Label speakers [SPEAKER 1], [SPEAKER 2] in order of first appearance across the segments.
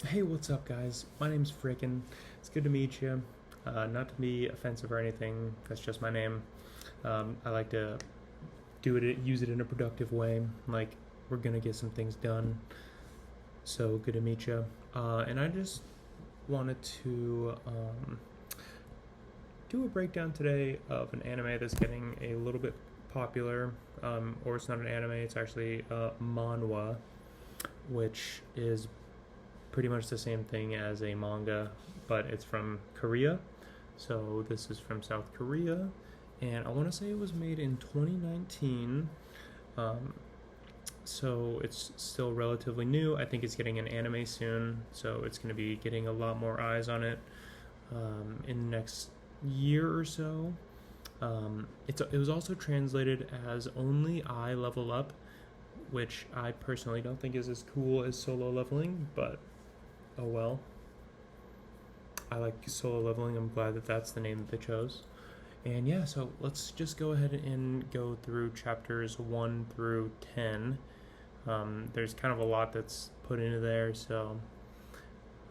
[SPEAKER 1] Hey, what's up, guys? My name's Frickin'. It's good to meet you. Not to be offensive or anything, that's just my name. I like to use it in a productive way. Like, we're gonna get some things done. So, good to meet you. And I just wanted to do a breakdown today of an anime that's getting a little bit popular. Or it's not an anime, it's actually manhwa, which is pretty much the same thing as a manga, but it's from Korea. So this is from South Korea, and I want to say it was made in 2019. Um, so it's still relatively new. I think it's getting an anime soon, so it's going to be getting a lot more eyes on it in the next year or so. It was also translated as Only I Level Up, which I personally don't think is as cool as Solo Leveling, but oh well. I like Solo Leveling. I'm glad that that's the name that they chose. And yeah, so let's just go ahead and go through chapters 1 through 10. There's kind of a lot that's put into there, so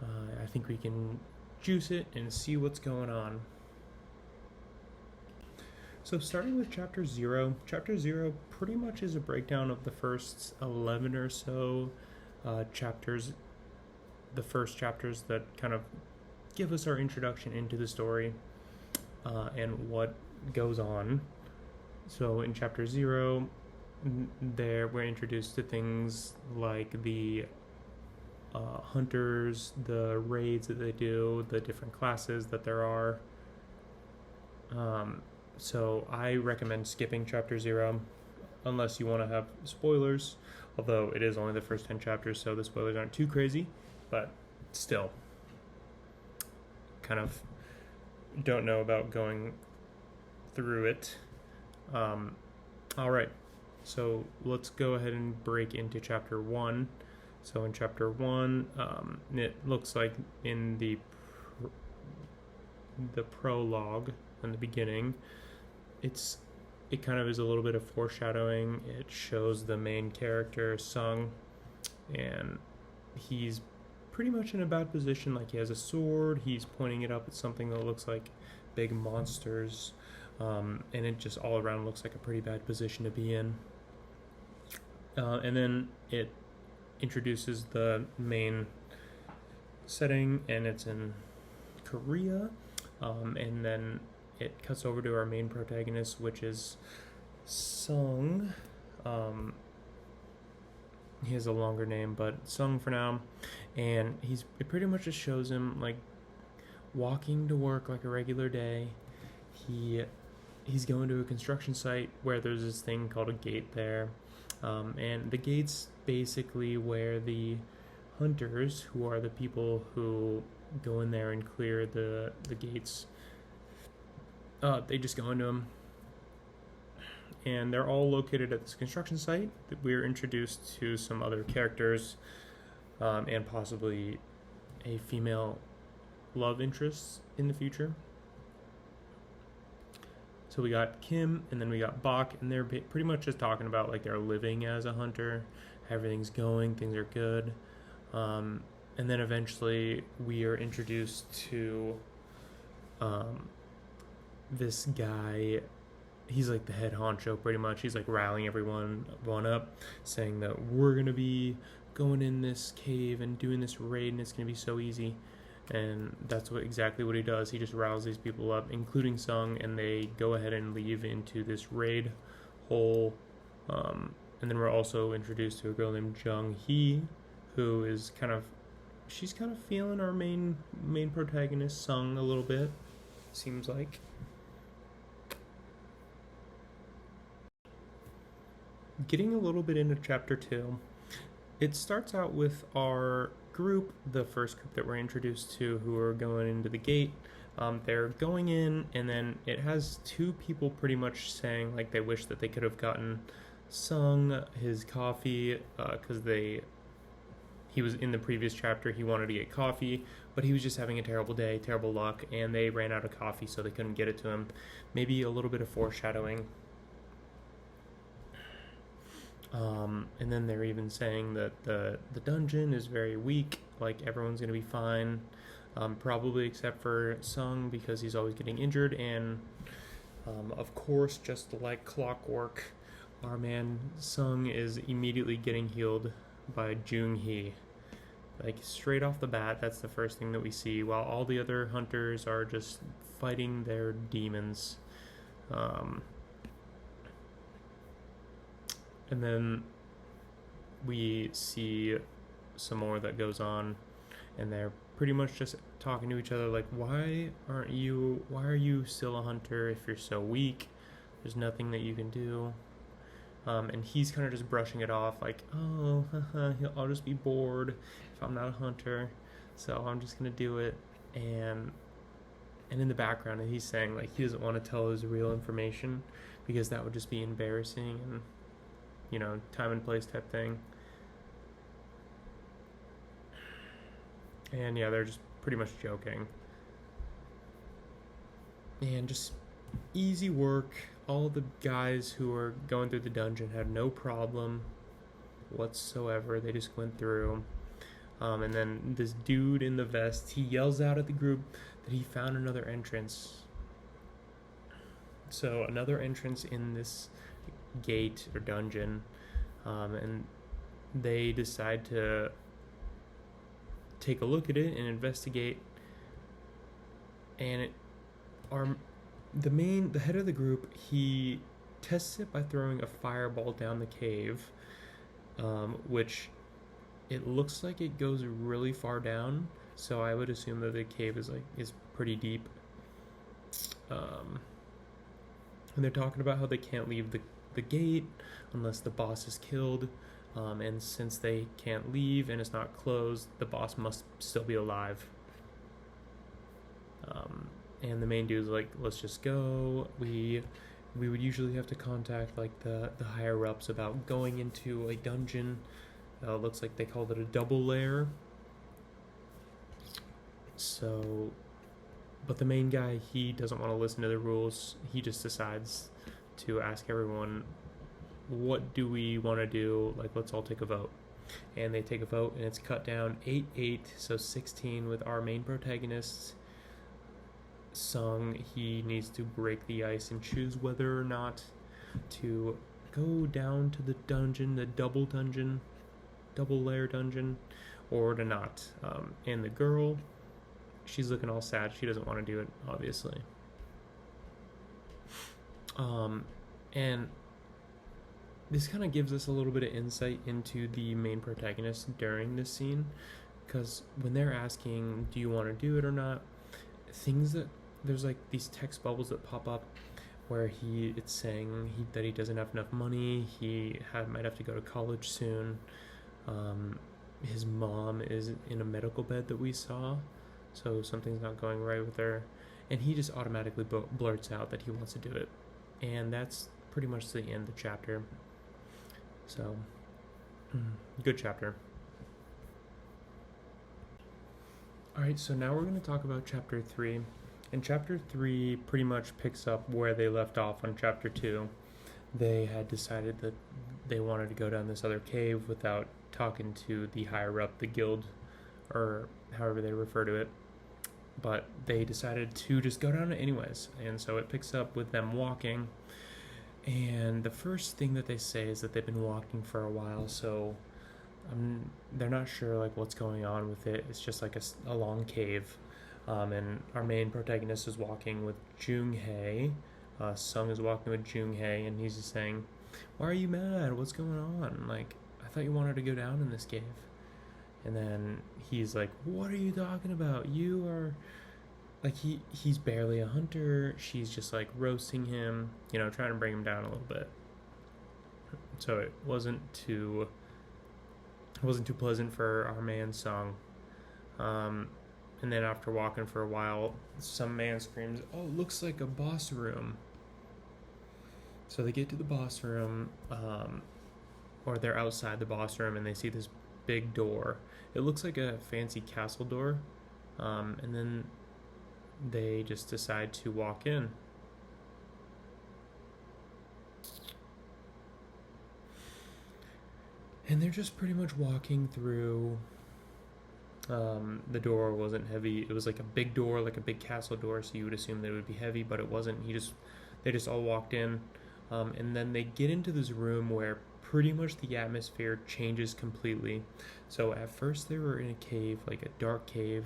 [SPEAKER 1] I think we can juice it and see what's going on. So, starting with chapter 0 pretty much is a breakdown of the first 11 or so chapters, the first chapters that kind of give us our introduction into the story and what goes on. So in chapter 0, there we're introduced to things like the hunters, the raids that they do, the different classes that there are. So I recommend skipping chapter 0 unless you want to have spoilers, although it is only the first 10 chapters, so the spoilers aren't too crazy, but still, kind of don't know about going through it. All right, so let's go ahead and break into chapter 1. So in chapter 1, it looks like in the prologue in the beginning, it kind of is a little bit of foreshadowing. It shows the main character Sung, and he's pretty much in a bad position. Like, he has a sword, he's pointing it up at something that looks like big monsters, and it just all around looks like a pretty bad position to be in. And then it introduces the main setting, and it's in Korea. And then it cuts over to our main protagonist, which is Sung. He has a longer name, but Sung for now. And it pretty much just shows him like walking to work like a regular day. He's going to a construction site where there's this thing called a gate there, and the gate's basically where the hunters, who are the people who go in there and clear the gates, they just go into them, and they're all located at this construction site. We're introduced to some other characters, and possibly a female love interest in the future. So we got Kim, and then we got Bach, and they're pretty much just talking about like their living as a hunter, everything's going, things are good. And then eventually we are introduced to this guy. He's like the head honcho pretty much. He's like rallying everyone up, saying that we're gonna be going in this cave and doing this raid, and it's gonna be so easy. And that's exactly what he does. He just riles these people up, including Sung, and they go ahead and leave into this raid hole. And then we're also introduced to a girl named Jung Hee, who is she's kind of feeling our main protagonist Sung a little bit, seems like. Getting a little bit into chapter 2, it starts out with our group, the first group that we're introduced to, who are going into the gate. They're going in, and then it has two people pretty much saying like they wish that they could have gotten Sung his coffee, because he was in the previous chapter. He wanted to get coffee, but he was just having a terrible day, terrible luck, and they ran out of coffee, so they couldn't get it to him. Maybe a little bit of foreshadowing. And then they're even saying that the dungeon is very weak, like everyone's gonna be fine, probably except for Sung because he's always getting injured, and of course, just like clockwork, our man Sung is immediately getting healed by Jung Hee. Like straight off the bat, that's the first thing that we see, while all the other hunters are just fighting their demons. Um, and then we see some more that goes on, and they're pretty much just talking to each other like, why are you still a hunter if you're so weak? There's nothing that you can do. And he's kind of just brushing it off like, oh, I'll just be bored if I'm not a hunter, so I'm just gonna do it. And in the background he's saying like he doesn't want to tell his real information because that would just be embarrassing and, you know, time and place type thing. And yeah, they're just pretty much joking. And just easy work. All the guys who were going through the dungeon had no problem whatsoever. They just went through. And then this dude in the vest, he yells out at the group that he found another entrance. So another entrance in this gate or dungeon. And they decide to take a look at it and investigate. And the head of the group, he tests it by throwing a fireball down the cave, which it looks like it goes really far down. So I would assume that the cave is pretty deep. And they're talking about how they can't leave the gate unless the boss is killed. And since they can't leave and it's not closed, the boss must still be alive. And the main dude's like, let's just go. We would usually have to contact like the higher ups about going into a dungeon. Looks like they called it a double lair. So, but the main guy, he doesn't want to listen to the rules. He just decides to ask everyone, what do we want to do? Like, let's all take a vote. And they take a vote, and it's cut down 8-8, so 16 with our main protagonists. Sung, he needs to break the ice and choose whether or not to go down to the dungeon, the double lair dungeon, or to not. And the girl, she's looking all sad. She doesn't want to do it, obviously. And this kind of gives us a little bit of insight into the main protagonist during this scene, because when they're asking, do you want to do it or not, there's like these text bubbles that pop up where it's saying that he doesn't have enough money, might have to go to college soon, his mom is in a medical bed that we saw, so something's not going right with her, and he just automatically blurts out that he wants to do it. And that's pretty much the end of the chapter. So, good chapter. Alright, so now we're going to talk about chapter 3. And chapter 3 pretty much picks up where they left off on chapter 2. They had decided that they wanted to go down this other cave without talking to the higher up, the guild, or however they refer to it. But they decided to just go down it anyways. And so it picks up with them walking. And the first thing that they say is that they've been walking for a while, so they're not sure like what's going on with it. It's just like a long cave. And our main protagonist is walking with Jung Hae. Sung is walking with Jung Hae, and he's just saying, why are you mad? What's going on? Like, I thought you wanted to go down in this cave. And then he's like, what are you talking about? You are... Like, he's barely a hunter. She's just, like, roasting him, you know, trying to bring him down a little bit. So it wasn't too pleasant for our man Sung. And then after walking for a while, some man screams, oh, looks like a boss room. So they get to the boss room, or they're outside the boss room, and they see this big door. It looks like a fancy castle door. And then they just decide to walk in. And they're just pretty much walking through. The door wasn't heavy. It was like a big door, like a big castle door, so you would assume that it would be heavy, but it wasn't. They just all walked in, and then they get into this room where pretty much the atmosphere changes completely. So at first they were in a cave, like a dark cave.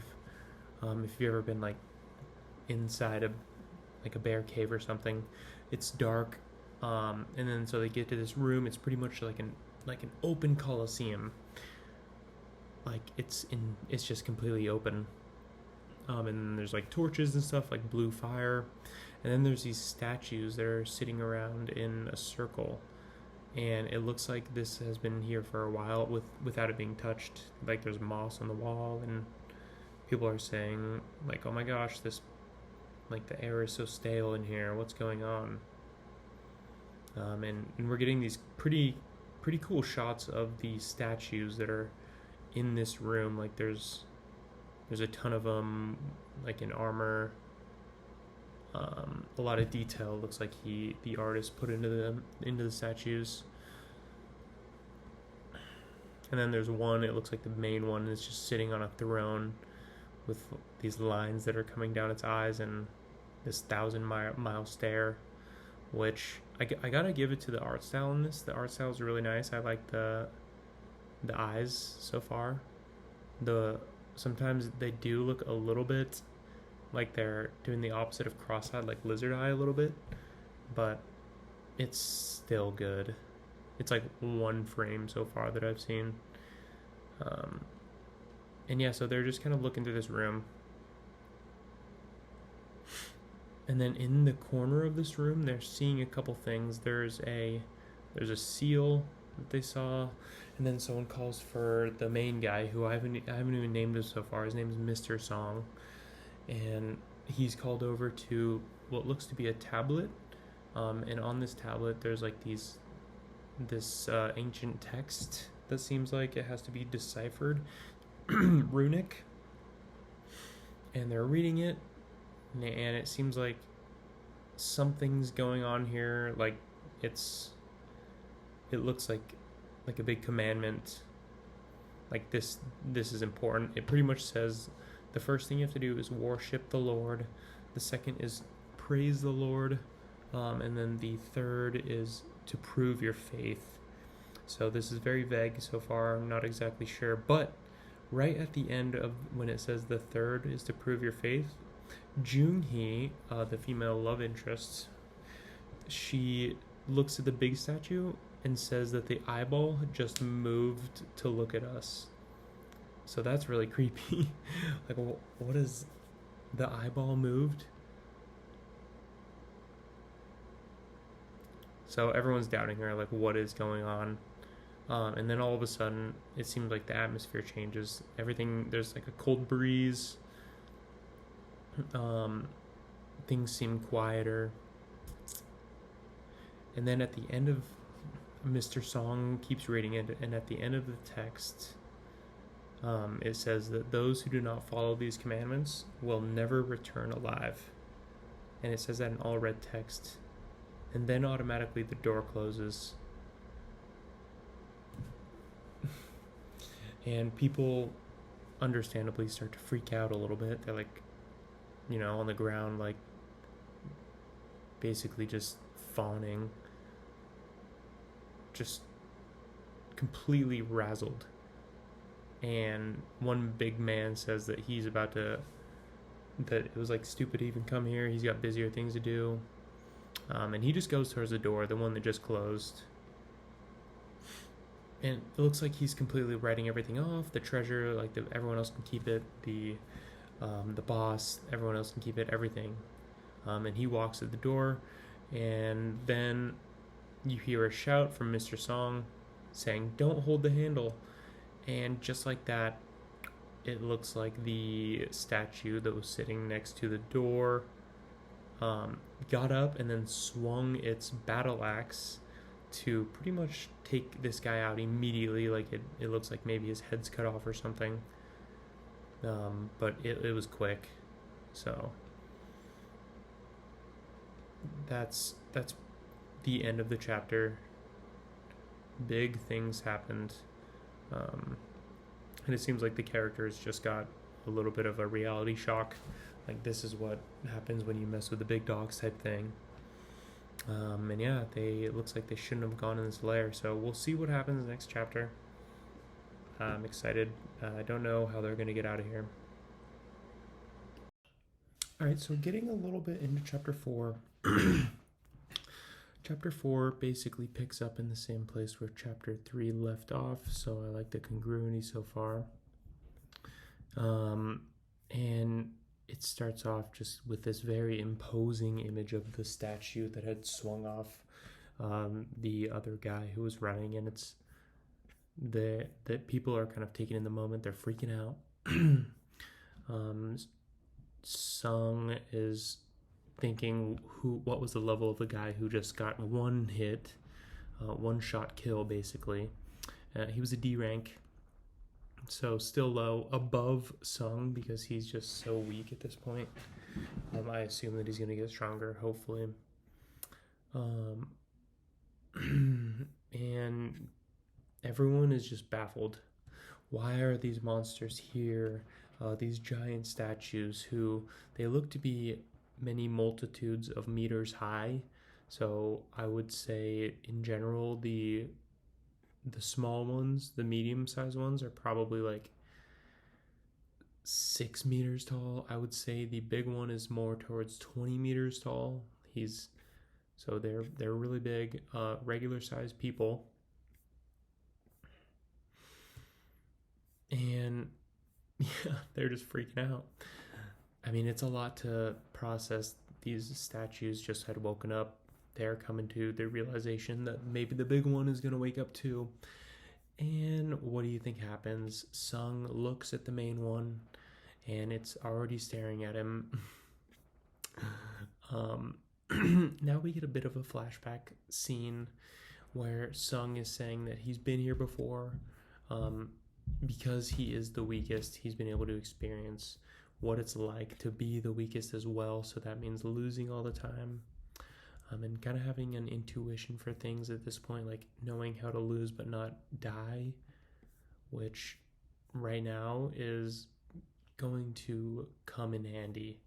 [SPEAKER 1] If you've ever been like inside like a bear cave or something, it's dark. And then so they get to this room. It's pretty much like an open coliseum. Like it's just completely open. And then there's like torches and stuff, like blue fire, and then there's these statues that are sitting around in a circle, and it looks like this has been here for a while without it being touched. Like there's moss on the wall, and people are saying like, "Oh my gosh, this like the air is so stale in here. What's going on?" And we're getting these pretty cool shots of these statues that are in this room. Like there's a ton of them, like in armor. A lot of detail. Looks like the artist put into the statues. And then there's one. It looks like the main one is just sitting on a throne with these lines that are coming down its eyes and this 1,000-mile stare. Which I gotta give it to the art style in this. The art style is really nice. I like the eyes so far. Sometimes they do look a little bit like they're doing the opposite of cross-eyed, like lizard eye a little bit, but it's still good. It's like one frame so far that I've seen. And yeah, so they're just kind of looking through this room. And then in the corner of this room, they're seeing a couple things. There's a seal that they saw, and then someone calls for the main guy, who I haven't even named him so far. His name is Mr. Song, and he's called over to what looks to be a tablet. And on this tablet, there's like this ancient text that seems like it has to be deciphered, runic, and they're reading it, and it seems like something's going on here. Like it looks like a big commandment. Like this is important. It pretty much says the first thing you have to do is worship the Lord. The second is praise the Lord. And then the third is to prove your faith. So this is very vague so far. I'm not exactly sure. But right at the end of when it says the third is to prove your faith, Junhee, the female love interest, she looks at the big statue and says that the eyeball just moved to look at us. So that's really creepy. Like, what is the eyeball moved? So everyone's doubting her, like, what is going on? And then all of a sudden, it seems like the atmosphere changes. There's like a cold breeze. Things seem quieter. And then at the end of Mr. Song keeps reading it, and at the end of the text, it says that those who do not follow these commandments will never return alive. And it says that in all red text. And then automatically the door closes. And people understandably start to freak out a little bit. They're like, on the ground, like basically just fawning, just completely razzled. And one big man says that that it was like stupid to even come here. He's got busier things to do. And he just goes towards the door, the one that just closed. And it looks like he's completely writing everything off. The treasure, like everyone else can keep it. The boss, everyone else can keep it. Everything. And he walks at the door, and then you hear a shout from Mr. Song saying, "Don't hold the handle." And just like that, it looks like the statue that was sitting next to the door got up and then swung its battle axe to pretty much take this guy out immediately. Like it looks like maybe his head's cut off or something. But it was quick. So that's the end of the chapter. Big things happened. And it seems like the characters just got a little bit of a reality shock. Like, this is what happens when you mess with the big dogs type thing. And yeah, it looks like they shouldn't have gone in this lair. So we'll see what happens in the next chapter. I'm excited. I don't know how they're going to get out of here. Alright, so getting a little bit into chapter 4. Chapter 4 basically picks up in the same place where chapter 3 left off, so I like the congruity so far. And it starts off just with this very imposing image of the statue that had swung off the other guy who was running, and it's that people are kind of taken in the moment. They're freaking out. Sung is thinking what was the level of the guy who just got one hit, one shot kill basically. He was a D rank, so still low, above Sung because he's just so weak at this point. I assume that he's going to get stronger, hopefully. And everyone is just baffled. Why are these monsters here? These giant statues who they look to be many multitudes of meters high. So I would say in general the small ones, the medium-sized ones, are probably like 6 meters tall. I would say the big one is more towards 20 meters tall. So they're really big, regular-sized people. And yeah, they're just freaking out. I mean, it's a lot to process. These statues just had woken up. They're coming to the realization that maybe the big one is going to wake up too. And what do you think happens? Sung looks at the main one, and it's already staring at him. Now we get a bit of a flashback scene where Sung is saying that he's been here before. Because he is the weakest, he's been able to experience what it's like to be the weakest as well. So that means losing all the time, and kind of having an intuition for things at this point, like knowing how to lose but not die, which right now is going to come in handy.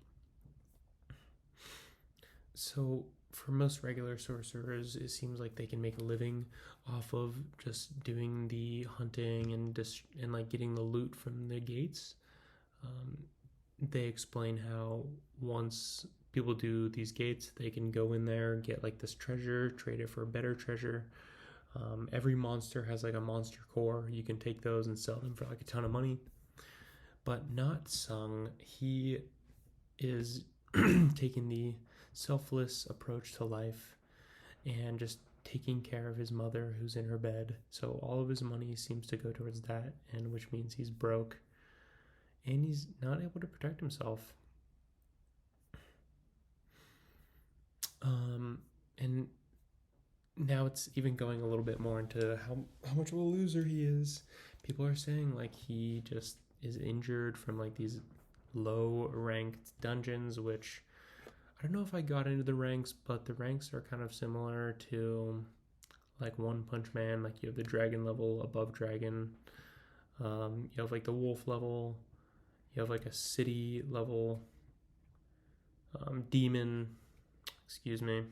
[SPEAKER 1] So for most regular sorcerers, it seems like they can make a living off of just doing the hunting and like getting the loot from the gates. They explain how once people do these gates, they can go in there, get like this treasure, trade it for a better treasure. Every monster has like a monster core. You can take those and sell them for like a ton of money. But not Sung. He is taking the selfless approach to life and just taking care of his mother who's in her bed. So all of his money seems to go towards that, and which means he's broke and he's not able to protect himself. And now it's even going a little bit more into how much of a loser he is. People are saying like he just is injured from like these low ranked dungeons, which I don't know if I got into the ranks, but the ranks are kind of similar to like One Punch Man. Like you have the dragon level, above dragon. You have like the wolf level. You have like a city level. Demon, excuse me,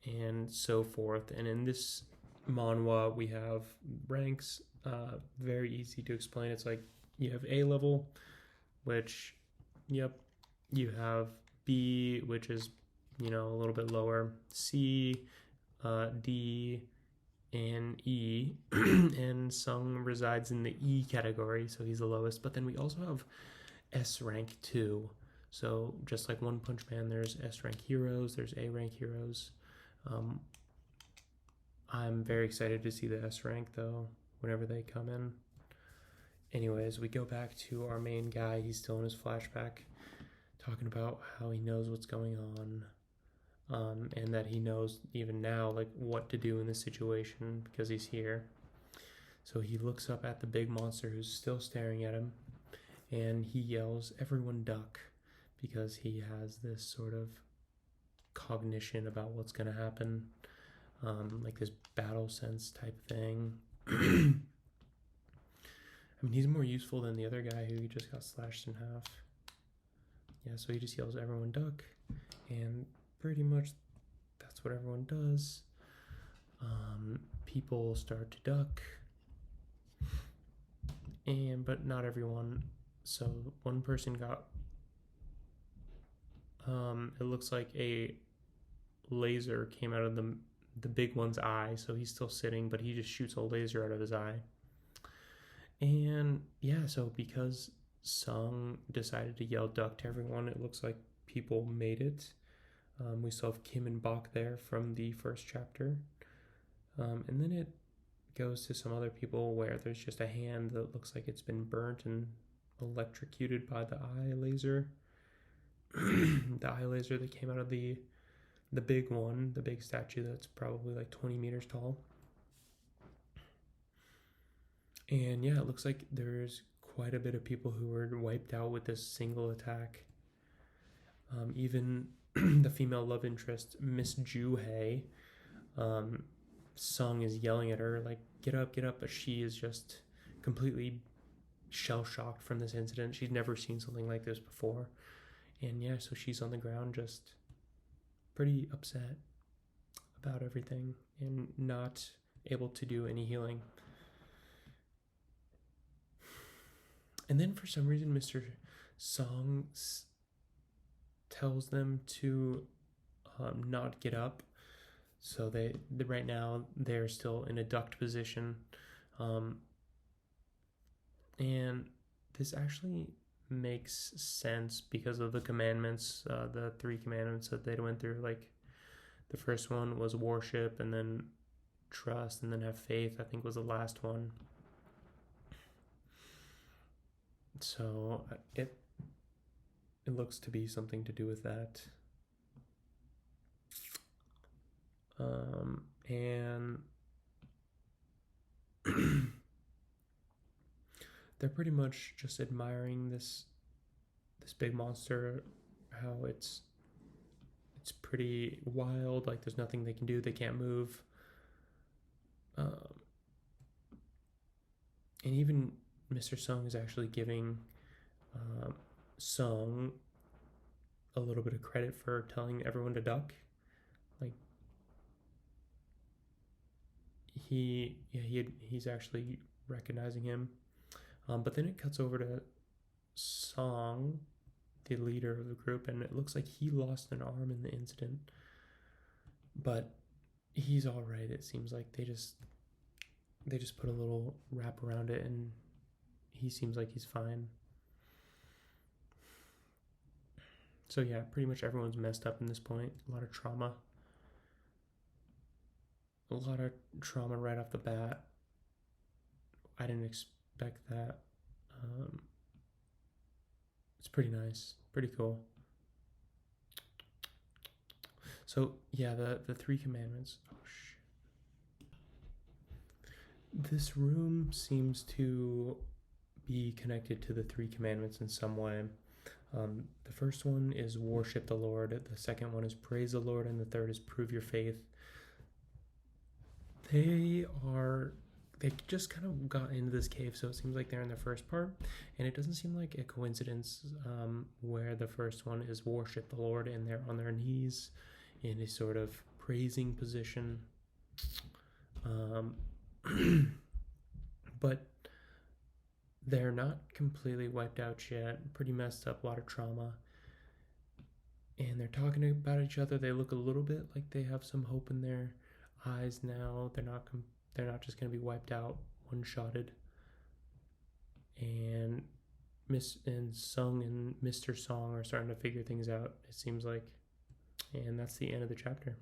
[SPEAKER 1] and so forth. And in this manhwa, we have ranks. Very easy to explain. It's like you have A level, which, yep, you have B, which is, a little bit lower, C, D, and E, and Sung resides in the E category, so he's the lowest. But then we also have S rank 2. So just like One Punch Man, there's S rank heroes, there's A rank heroes. I'm very excited to see the S rank though, whenever they come in. Anyways, we go back to our main guy. He's still in his flashback, talking about how he knows what's going on, and that he knows even now like what to do in this situation because he's here. So he looks up at the big monster who's still staring at him, and he yells, "Everyone duck," because he has this sort of cognition about what's going to happen, like this battle sense type thing. I mean, he's more useful than the other guy who just got slashed in half. Yeah, so he just yells, "Everyone duck," and pretty much that's what everyone does. People start to duck, but not everyone. So one person got. It looks like a laser came out of the big one's eye, so he's still sitting, but he just shoots a laser out of his eye. And yeah, so because Sung decided to yell duck to everyone, it looks like people made it. We still have Kim and Bok there from the first chapter. And then it goes to some other people where there's just a hand that looks like it's been burnt and electrocuted by the eye laser. The eye laser that came out of the big one, the big statue that's probably like 20 meters tall. And yeah, it looks like there's quite a bit of people who were wiped out with this single attack. Even the female love interest, Miss Juhei, Sung is yelling at her, like, get up, but she is just completely shell-shocked from this incident. She's never seen something like this before. And yeah, so she's on the ground just pretty upset about everything and not able to do any healing. And then for some reason, Mr. Song tells them to not get up. So they right now they're still in a ducked position, and this actually makes sense because of the commandments, the 3 commandments that they went through. Like the first one was worship, and then trust, and then have faith, I think was the last one. So it looks to be something to do with that. And they're pretty much just admiring this big monster, how it's pretty wild, like there's nothing they can do, they can't move. And even Mr. Sung is actually giving Sung a little bit of credit for telling everyone to duck. Like he's actually recognizing him. But then it cuts over to Song, the leader of the group, and it looks like he lost an arm in the incident. But he's all right. It seems like they just put a little wrap around it, and he seems like he's fine. So yeah, pretty much everyone's messed up in this point. A lot of trauma. Right off the bat. I didn't expect that. It's pretty nice, pretty cool. So yeah, the 3 commandments. Oh shit. This room seems to be connected to the 3 commandments in some way. The first one is worship the Lord. The second one is praise the Lord, and the third is prove your faith. They just kind of got into this cave, so it seems like they're in the first part, and it doesn't seem like a coincidence where the first one is worship the Lord, and they're on their knees in a sort of praising position. But they're not completely wiped out yet, pretty messed up, a lot of trauma, and they're talking about each other. They look a little bit like they have some hope in their eyes now. They're not just going to be wiped out, one-shotted. And Sung and Mr. Song are starting to figure things out, it seems like. And that's the end of the chapter.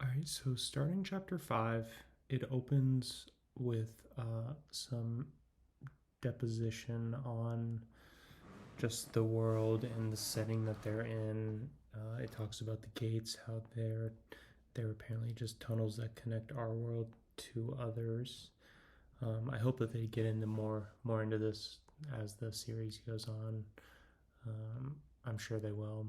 [SPEAKER 1] Alright, so starting chapter 5, it opens with some deposition on just the world and the setting that they're in. It talks about the gates, how they're apparently just tunnels that connect our world to others. I hope that they get into more into this as the series goes on. I'm sure they will.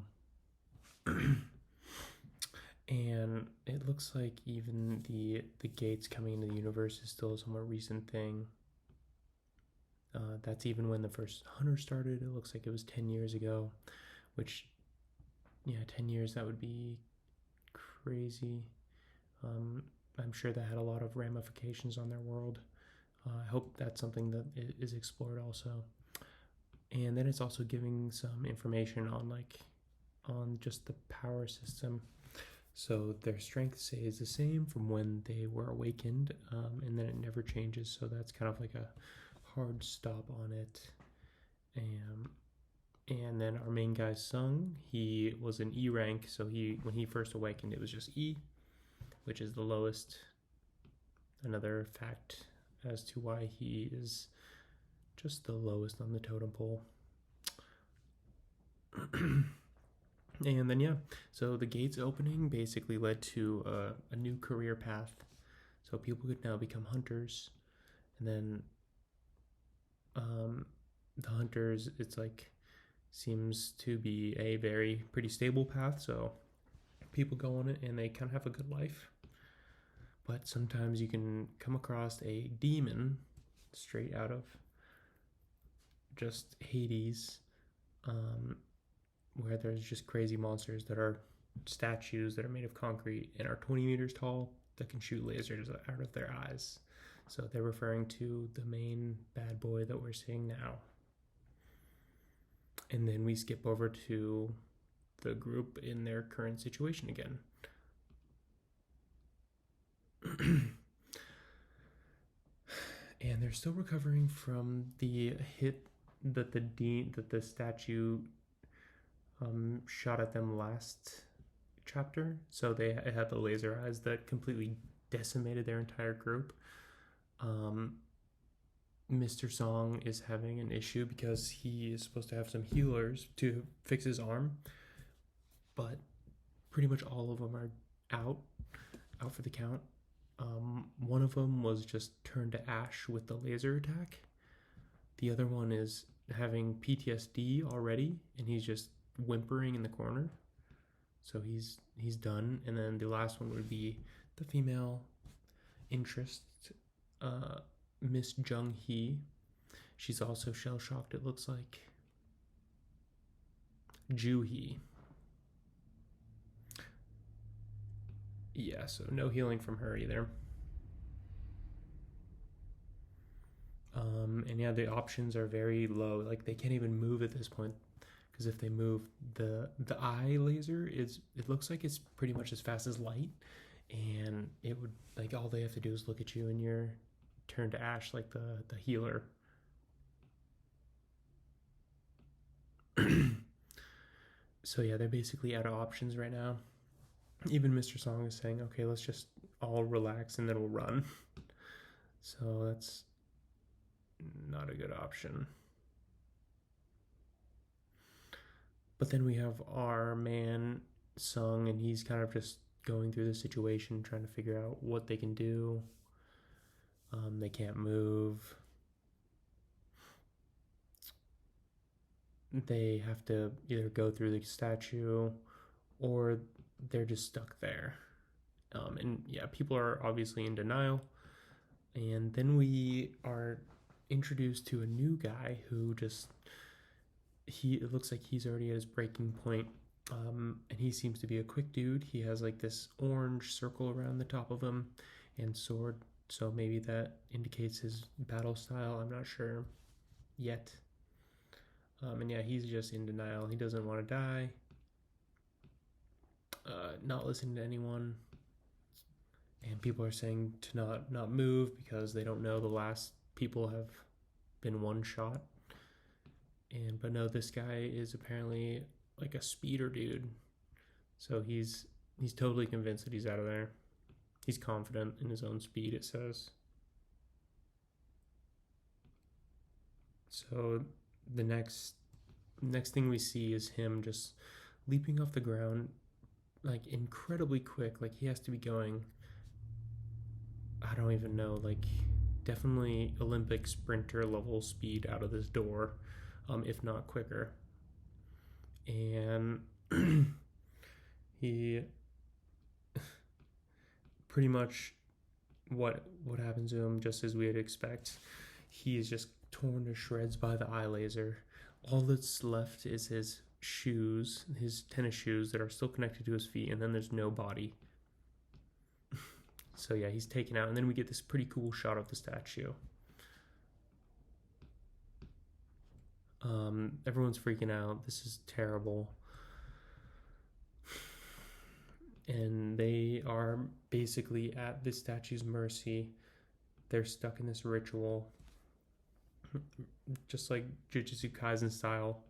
[SPEAKER 1] And it looks like even the gates coming into the universe is still a somewhat recent thing. That's even when the first Hunter started. It looks like it was 10 years ago, which, yeah, 10 years, that would be crazy. I'm sure that had a lot of ramifications on their world. I hope that's something that is explored also. And then it's also giving some information on just the power system. So their strength stays the same from when they were awakened, and then it never changes. So that's kind of like a hard stop on it. And then our main guy Sung, he was an E rank, so when he first awakened, it was just E, which is the lowest. Another fact as to why he is just the lowest on the totem pole. And then, yeah, so the gates opening basically led to a new career path. So people could now become hunters. And then the hunters, it's like, seems to be a pretty stable path. So people go on it and they kind of have a good life. But sometimes you can come across a demon straight out of just Hades, where there's just crazy monsters that are statues that are made of concrete and are 20 meters tall that can shoot lasers out of their eyes. So they're referring to the main bad boy that we're seeing now. And then we skip over to the group in their current situation again. And they're still recovering from the hit that the statue shot at them last chapter. So they had the laser eyes that completely decimated their entire group. Mr. Song is having an issue because he is supposed to have some healers to fix his arm, but pretty much all of them are out for the count. One of them was just turned to ash with the laser attack. The other one is having PTSD already, and he's just whimpering in the corner. So he's done. And then the last one would be the female interest, Miss Jung Hee. She's also shell shocked, it looks like. Ju Hee. Yeah, so no healing from her either. And yeah, the options are very low. Like, they can't even move at this point, because if they move, the eye laser it looks like it's pretty much as fast as light, and it would, like, all they have to do is look at you and you're turned to ash like the healer. So yeah, they're basically out of options right now. Even Mr. Song is saying, okay, let's just all relax and then we'll run. So that's not a good option. But then we have our man Sung, and he's kind of just going through the situation, trying to figure out what they can do. They can't move. They have to either go through the statue or they're just stuck there. And yeah, people are obviously in denial. And then we are introduced to a new guy who it looks like he's already at his breaking point. And he seems to be a quick dude. He has like this orange circle around the top of him and sword. So maybe that indicates his battle style. I'm not sure yet. And yeah, he's just in denial. He doesn't want to die. Not listening to anyone. And people are saying to not move because they don't know, the last people have been one shot. But no, this guy is apparently like a speeder dude. So he's totally convinced that he's out of there. He's confident in his own speed, it says. So the next thing we see is him just leaping off the ground, like incredibly quick. Like, he has to be going, I don't even know, like definitely Olympic sprinter level speed out of this door, if not quicker. And he pretty much what happens to him, just as we would expect. He is just torn to shreds by the eye laser. All that's left is his shoes, his tennis shoes that are still connected to his feet, and then there's no body. So yeah, he's taken out, and then we get this pretty cool shot of the statue. Everyone's freaking out. This is terrible. And they are basically at the statue's mercy. They're stuck in this ritual, just like Jujutsu Kaisen style.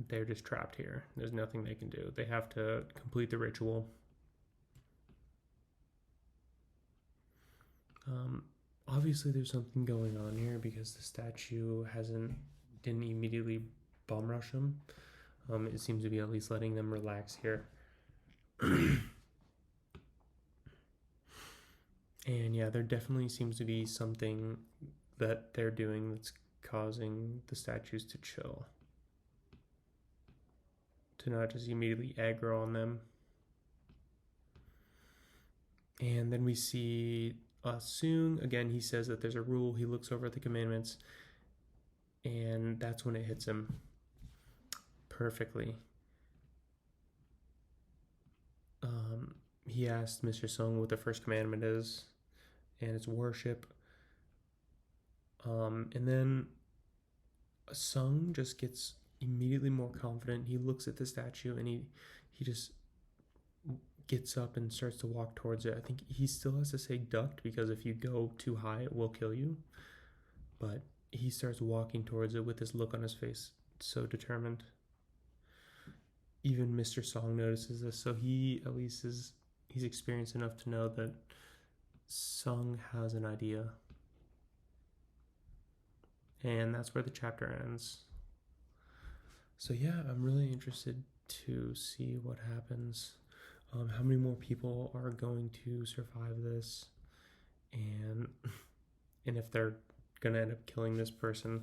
[SPEAKER 1] They're just trapped here. There's nothing they can do. They have to complete the ritual. Obviously there's something going on here because the statue didn't immediately bomb rush them. It seems to be at least letting them relax here. And yeah, there definitely seems to be something that they're doing that's causing the statues to chill, to not just immediately aggro on them. And then we see Sung again. He says that there's a rule. He looks over at the commandments, and that's when it hits him perfectly. He asked Mr. Sung what the first commandment is, and it's worship. And then Sung just gets immediately more confident. He looks at the statue and he just gets up and starts to walk towards it. I think he still has to say ducked, because if you go too high it will kill you. But he starts walking towards it with this look on his face, so determined. Even Mr. Song notices this, so he at least he's experienced enough to know that Sung has an idea. And that's where the chapter ends. So yeah, I'm really interested to see what happens. How many more people are going to survive this, and if they're gonna end up killing this person.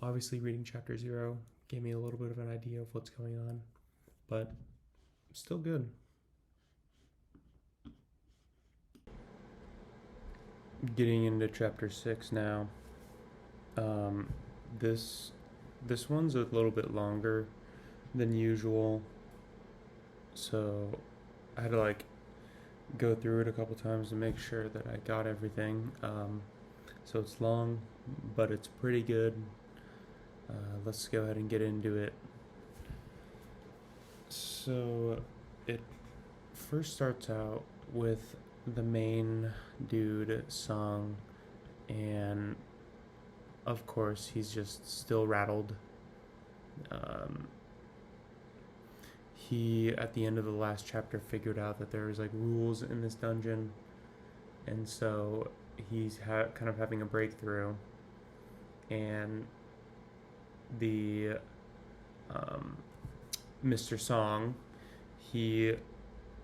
[SPEAKER 1] Obviously reading chapter 0 gave me a little bit of an idea of what's going on, but still good. Getting into chapter 6 now. This one's a little bit longer than usual, so I had to go through it a couple times to make sure that I got everything. So it's long, but it's pretty good. Let's go ahead and get into it. So it first starts out with the main dude, Sung, and of course he's just still rattled. He, at the end of the last chapter, figured out that there was rules in this dungeon, and so he's kind of having a breakthrough, and the Mr. Song, he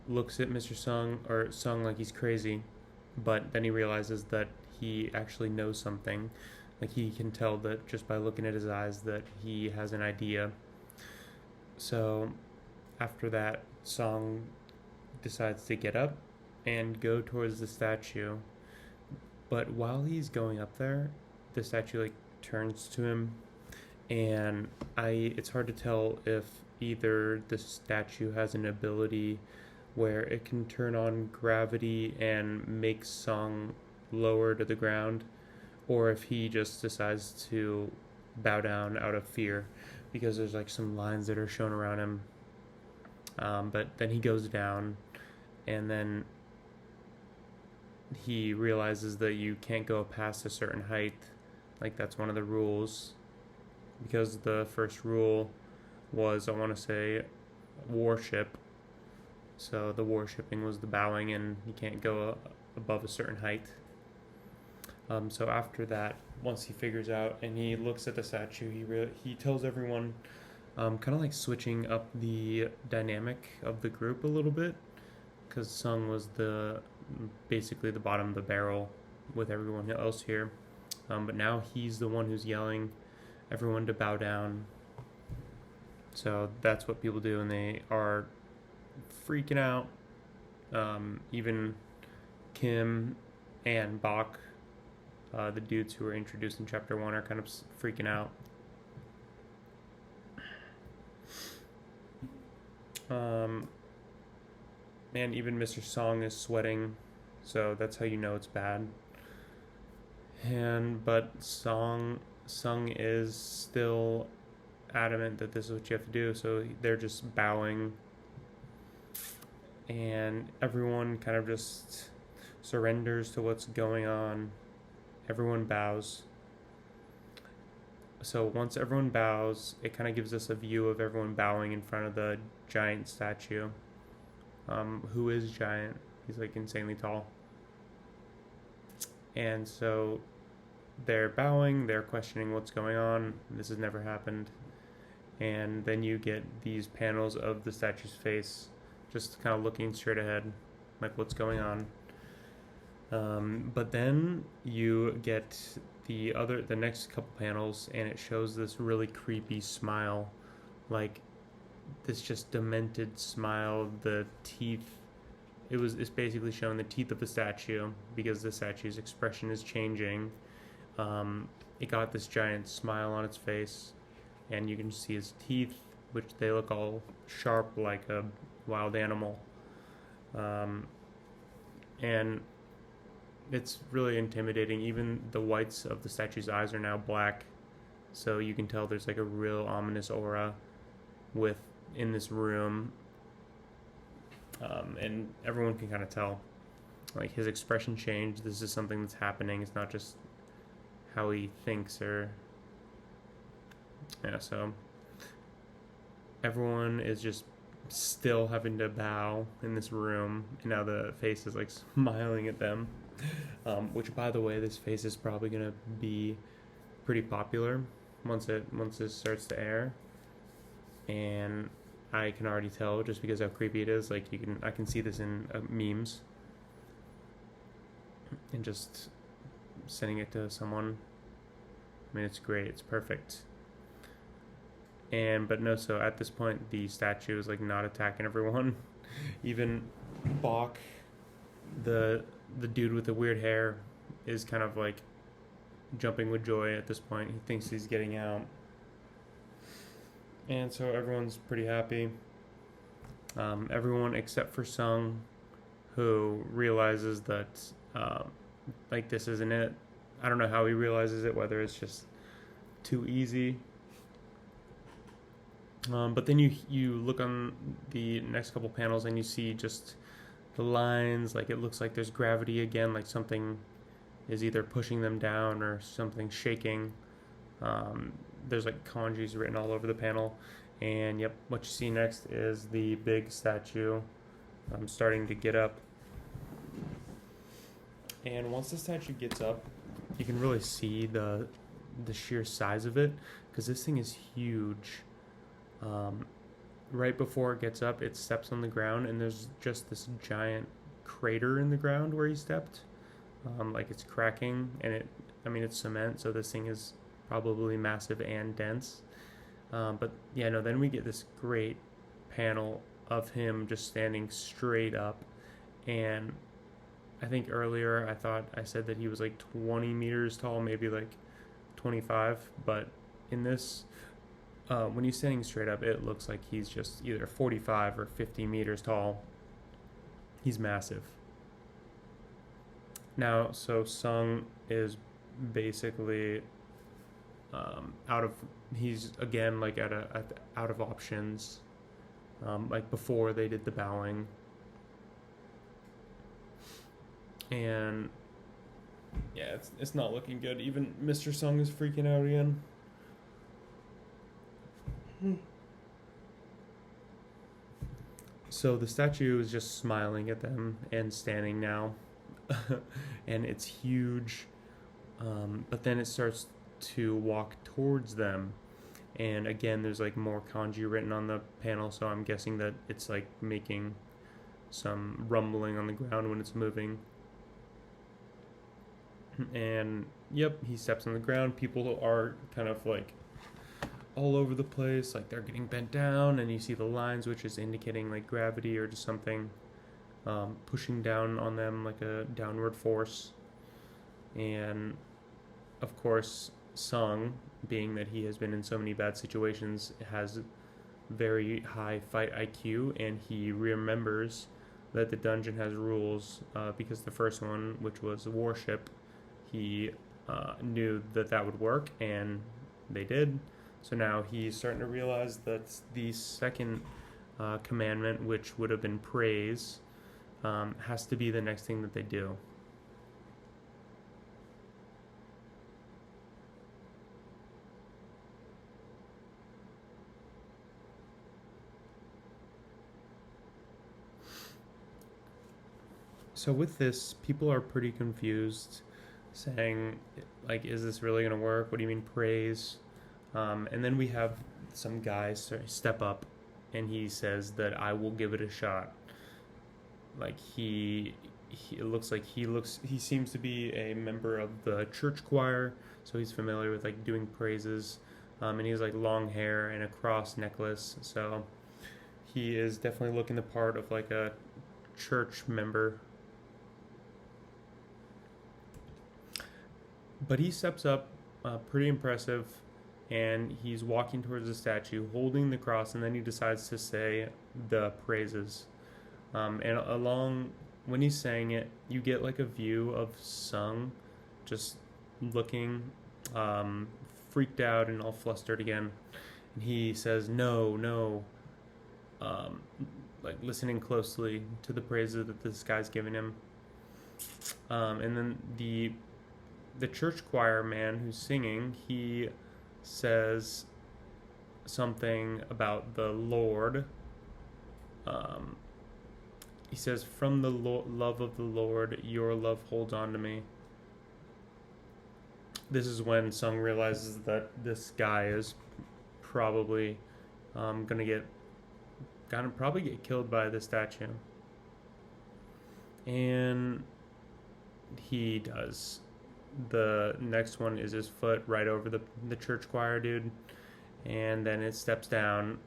[SPEAKER 1] looks at Mr. Sung like he's crazy, but then he realizes that he actually knows something. He can tell that just by looking at his eyes that he has an idea. So after that, Song decides to get up and go towards the statue. But while he's going up there, the statue turns to him, and it's hard to tell if either the statue has an ability where it can turn on gravity and make Song lower to the ground, or if he just decides to bow down out of fear, because there's some lines that are shown around him. But then he goes down, and then he realizes that you can't go past a certain height. That's one of the rules, because the first rule was, I want to say, worship. So the worshipping was the bowing, and you can't go above a certain height. So after that, once he figures out and he looks at the statue, he tells everyone, kind of switching up the dynamic of the group a little bit, because Sung was basically the bottom of the barrel with everyone else here. But now he's the one who's yelling everyone to bow down. So that's what people do, and they are freaking out. Even Kim and Bach, the dudes who were introduced in chapter 1, are kind of freaking out. And even Mr. Song is sweating, so that's how you know it's bad. But Sung is still adamant that this is what you have to do, so they're just bowing, and everyone kind of just surrenders to what's going on. Everyone bows. So once everyone bows, it kind of gives us a view of everyone bowing in front of the giant statue. Who is giant? He's like insanely tall. And so they're bowing, they're questioning what's going on. This has never happened. And then you get these panels of the statue's face just kind of looking straight ahead, like what's going on. But then you get the next couple panels, and it shows this really creepy smile, like this just demented smile. The teeth, it's basically showing the teeth of the statue, because the statue's expression is changing. It got this giant smile on its face, and you can see his teeth, which they look all sharp like a wild animal. And it's really intimidating. Even the whites of the statue's eyes are now black, so you can tell there's like a real ominous aura in this room. And everyone can kind of tell, like, his expression changed. This is something that's happening. It's not just how he thinks, or so everyone is just still having to bow in this room, and now the face is like smiling at them. Which, by the way, this face is probably gonna be pretty popular once this starts to air, and I can already tell just because how creepy it is. Like, I can see this in memes, and just sending it to someone. I mean, it's great. It's perfect. But no, so at this point, the statue is like not attacking everyone. Even Bach, the dude with the weird hair, is kind of like jumping with joy at this point. He thinks he's getting out. And so everyone's pretty happy. Everyone except for Sung, who realizes that like this isn't it. I don't know how he realizes it, whether it's just too easy. But then you look on the next couple panels and you see just the lines. Like, it looks like there's gravity again, like something is either pushing them down or something shaking. There's like kanjis written all over the panel. And yep, what you see next is the big statue starting to get up. And once the statue gets up, you can really see the sheer size of it, because this thing is huge. Right before it gets up, it steps on the ground, and there's just this giant crater in the ground where he stepped. Like, it's cracking, and it's cement, so this thing is probably massive and dense. But yeah, no, then we get this great panel of him just standing straight up. And I think earlier I said that he was like 20 meters tall, maybe like 25. But in this, when he's standing straight up, it looks like he's just either 45 or 50 meters tall. He's massive. Now, so Sung is basically he's again like out of options, like before they did the bowing. And yeah, it's not looking good. Even Mr. Sung is freaking out again. So the statue is just smiling at them and standing now. And it's huge. But then it starts to walk towards them. And again, there's like more kanji written on the panel, so I'm guessing that it's like making some rumbling on the ground when it's moving. And yep, he steps on the ground. People are kind of like all over the place, like they're getting bent down, and you see the lines, which is indicating like gravity or just something. pushing down on them like a downward force. And of course, Sung, being that he has been in so many bad situations, has very high fight IQ, and he remembers that the dungeon has rules because the first one, which was a warship, he knew that that would work, and they did. So now he's starting to realize that the second commandment, which would have been praise, has to be the next thing that they do. So with this, people are pretty confused, saying, like, is this really going to work? What do you mean praise? And then we have some guy step up, and he says that I will give it a shot. Like it looks like he seems to be a member of the church choir, so he's familiar with like doing praises. And he has like long hair and a cross necklace, so he is definitely looking the part of like a church member. But he steps up, pretty impressive, and he's walking towards the statue, holding the cross, and then he decides to say the praises. And along when he's saying it, you get like a view of Sung just looking freaked out and all flustered again. And he says, "No, no," like listening closely to the praises that this guy's giving him. And then the church choir man who's singing, he says something about the Lord. He says, "From the love of the Lord, your love holds on to me." This is when Sung realizes that this guy is probably gonna probably get killed by the statue, and he does. The next one is his foot right over the church choir dude, and then it steps down,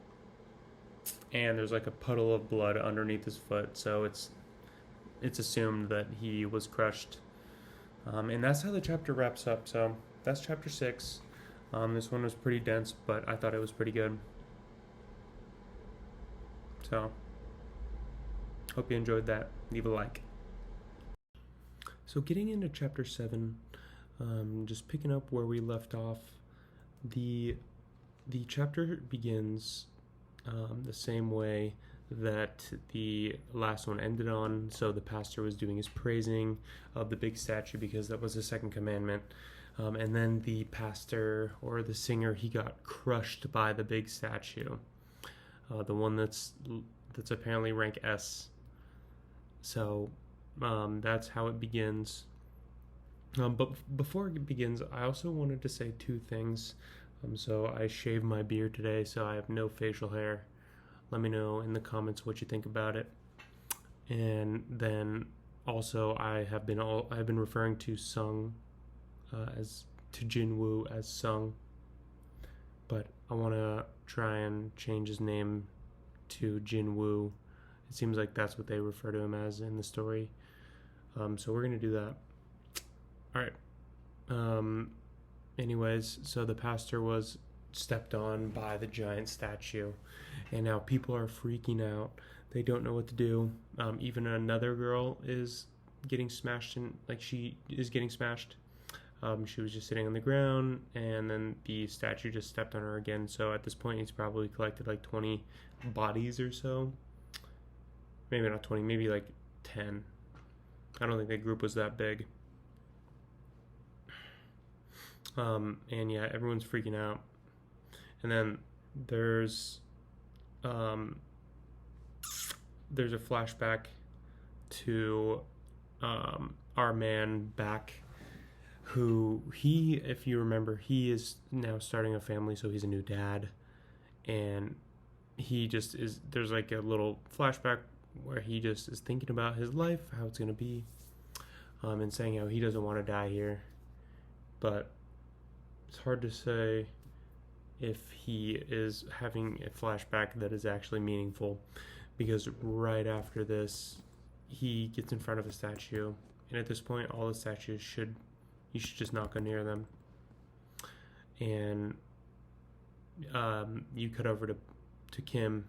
[SPEAKER 1] and there's like a puddle of blood underneath his foot, so it's assumed that he was crushed. And that's how the chapter wraps up. So that's chapter 6. This one was pretty dense, but I thought it was pretty good. So hope you enjoyed that. Leave a like. So getting into chapter 7, just picking up where we left off, the chapter begins the same way that the last one ended on. So the pastor was doing his praising of the big statue because that was the second commandment. And then the pastor or the singer, he got crushed by the big statue, the one that's apparently rank S. So that's how it begins. But before it begins, I also wanted to say two things. So I shaved my beard today, so I have no facial hair. Let me know in the comments what you think about it. And then also I've been referring to Sung to Jinwoo as Sung, but I want to try and change his name to Jinwoo. It seems like that's what they refer to him as in the story. So we're gonna do that. All right. Anyways, so the pastor was stepped on by the giant statue, and now people are freaking out. They don't know what to do. Even another girl is getting smashed, she is getting smashed. She was just sitting on the ground, and then the statue just stepped on her again. So at this point, he's probably collected like 20 bodies or so. Maybe not 20, maybe like 10. I don't think the group was that big. And yeah, everyone's freaking out. And then there's a flashback to our man Back, who if you remember, he is now starting a family, so he's a new dad, and he just is. There's like a little flashback where he just is thinking about his life, how it's gonna be, and saying how he doesn't want to die here, but it's hard to say if he is having a flashback that is actually meaningful, because right after this he gets in front of a statue, and at this point, all the statues you should just not go near them. And you cut over to Kim,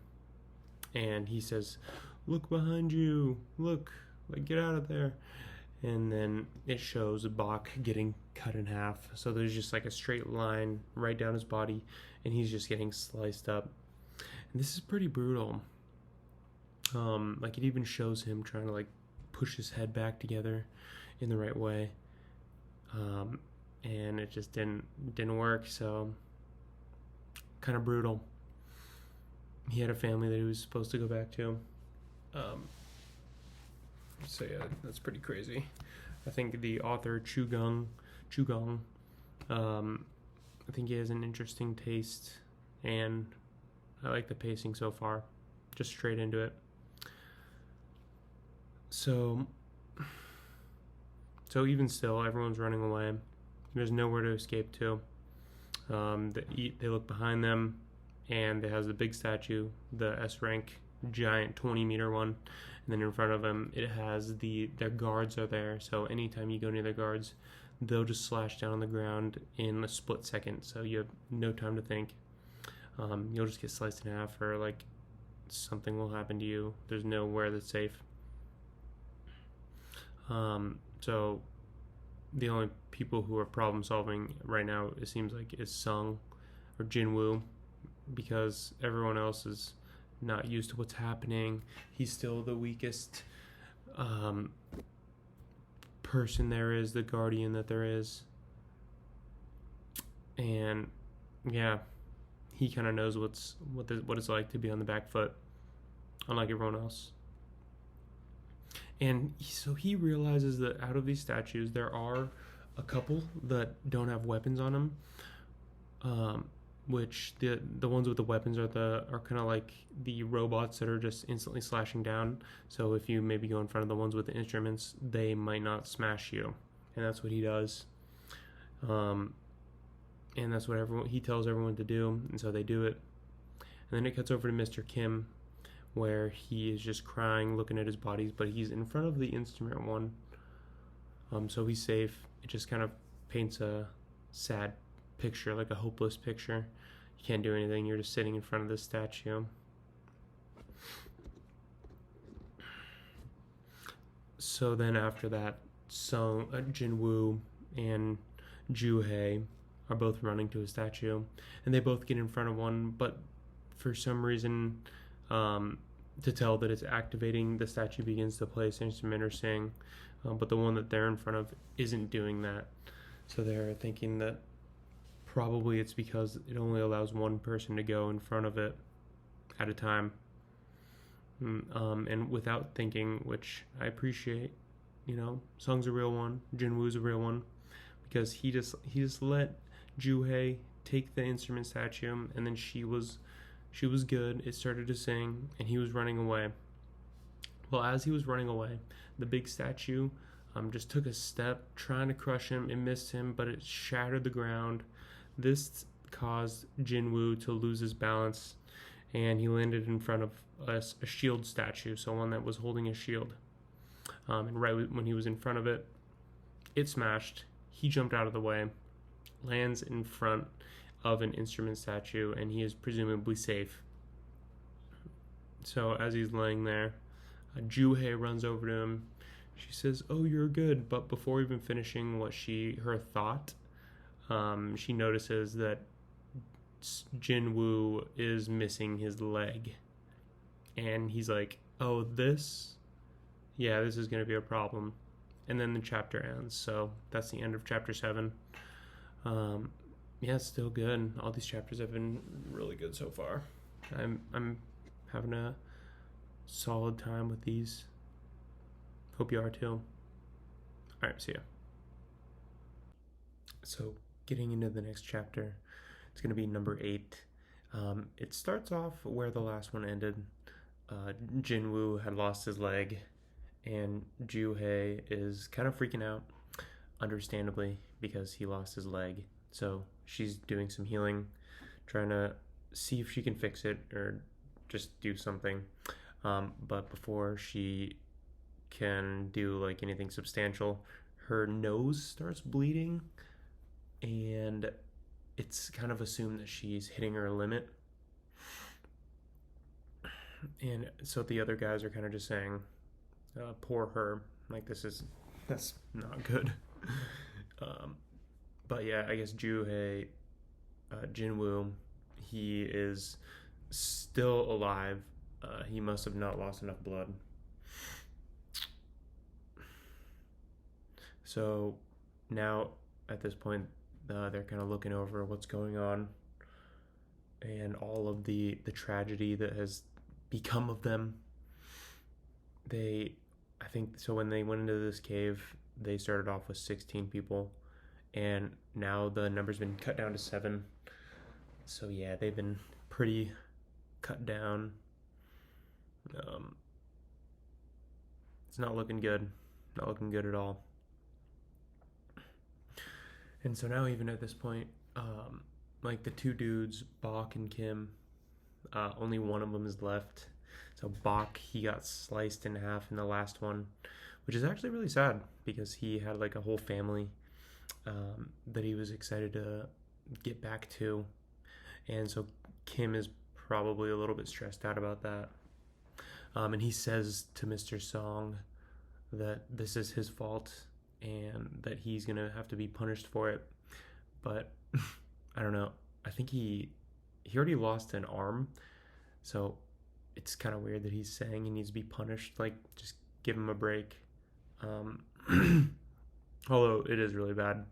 [SPEAKER 1] and he says, "Look behind you! Look! Like, get out of there!" And then it shows Bach getting cut in half. So there's just like a straight line right down his body, and he's just getting sliced up. And this is pretty brutal. Like, it even shows him trying to like push his head back together in the right way. And it just didn't work. So kind of brutal. He had a family that he was supposed to go back to. So yeah, that's pretty crazy. I think the author Chu Gong, I think he has an interesting taste, and I like the pacing so far. Just straight into it. So even still, everyone's running away. There's nowhere to escape to. They look behind them, and it has the big statue, the S rank giant 20-meter one. And then in front of them, it has their guards are there. So anytime you go near their guards, they'll just slash down on the ground in a split second. So you have no time to think. You'll just get sliced in half, or like something will happen to you. There's nowhere that's safe. So the only people who are problem solving right now, it seems like, is Sung or Jinwoo, because everyone else is not used to what's happening. He's still the weakest person there is, the guardian that there is. And yeah, he kind of knows what it's like to be on the back foot, unlike everyone else. And so he realizes that out of these statues, there are a couple that don't have weapons on them. Which the ones with the weapons are kind of like the robots that are just instantly slashing down. So if you maybe go in front of the ones with the instruments, they might not smash you, and that's what he does. And that's what he tells everyone to do, and so they do it. And then it cuts over to Mr. Kim, where he is just crying, looking at his bodies, but he's in front of the instrument one. So he's safe. It just kind of paints a sad picture, like a hopeless picture. You can't do anything. You're just sitting in front of this statue. So then after that, Jinwoo and Juhei are both running to a statue, and they both get in front of one, but for some reason, to tell that it's activating, the statue begins to play an instrument or sing, but the one that they're in front of isn't doing that. So they're thinking that probably it's because it only allows one person to go in front of it at a time. And without thinking, which I appreciate, Sung's a real one, Jinwoo's a real one, because he just let Juhei take the instrument statue, and then she was good. It started to sing, and he was running away. Well, as he was running away, the big statue just took a step, trying to crush him. It missed him, but it shattered the ground. This caused Jinwoo to lose his balance, and he landed in front of a shield statue, so one that was holding a shield. And right when he was in front of it, it smashed. He jumped out of the way, lands in front of an instrument statue, and he is presumably safe. So as he's laying there, Juhei runs over to him. She says, "Oh, you're good," but before even finishing her thought, she notices that Jinwoo is missing his leg, and he's like, "Oh, this is going to be a problem." And then the chapter ends. So that's the end of chapter 7. It's still good. All these chapters have been really good so far. I'm having a solid time with these. Hope you are too. All right, see ya. So getting into the next chapter, it's going to be number 8. It starts off where the last one ended. Jinwoo had lost his leg, and Juhei is kind of freaking out, understandably, because he lost his leg. So she's doing some healing, trying to see if she can fix it or just do something. But before she can do like anything substantial. Her nose starts bleeding, and it's kind of assumed that she's hitting her limit. And so the other guys are kind of just saying, poor her, like that's not good. But yeah, I guess Juhei, Jinwoo, he is still alive. He must have not lost enough blood. So now at this point, they're kind of looking over what's going on and all of the tragedy that has become of them. I think so when they went into this cave, they started off with 16 people, and now the number's been cut down to 7. So yeah, they've been pretty cut down. It's not looking good. Not looking good at all. And so now, even at this point, like the 2 dudes, Bok and Kim, only one of them is left. So Bok, he got sliced in half in the last one, which is actually really sad because he had like a whole family that he was excited to get back to. And so Kim is probably a little bit stressed out about that. And he says to Mr. Song that this is his fault and that he's going to have to be punished for it. But I don't know. I think he already lost an arm. So it's kind of weird that he's saying he needs to be punished. Like, just give him a break. Although it is really bad,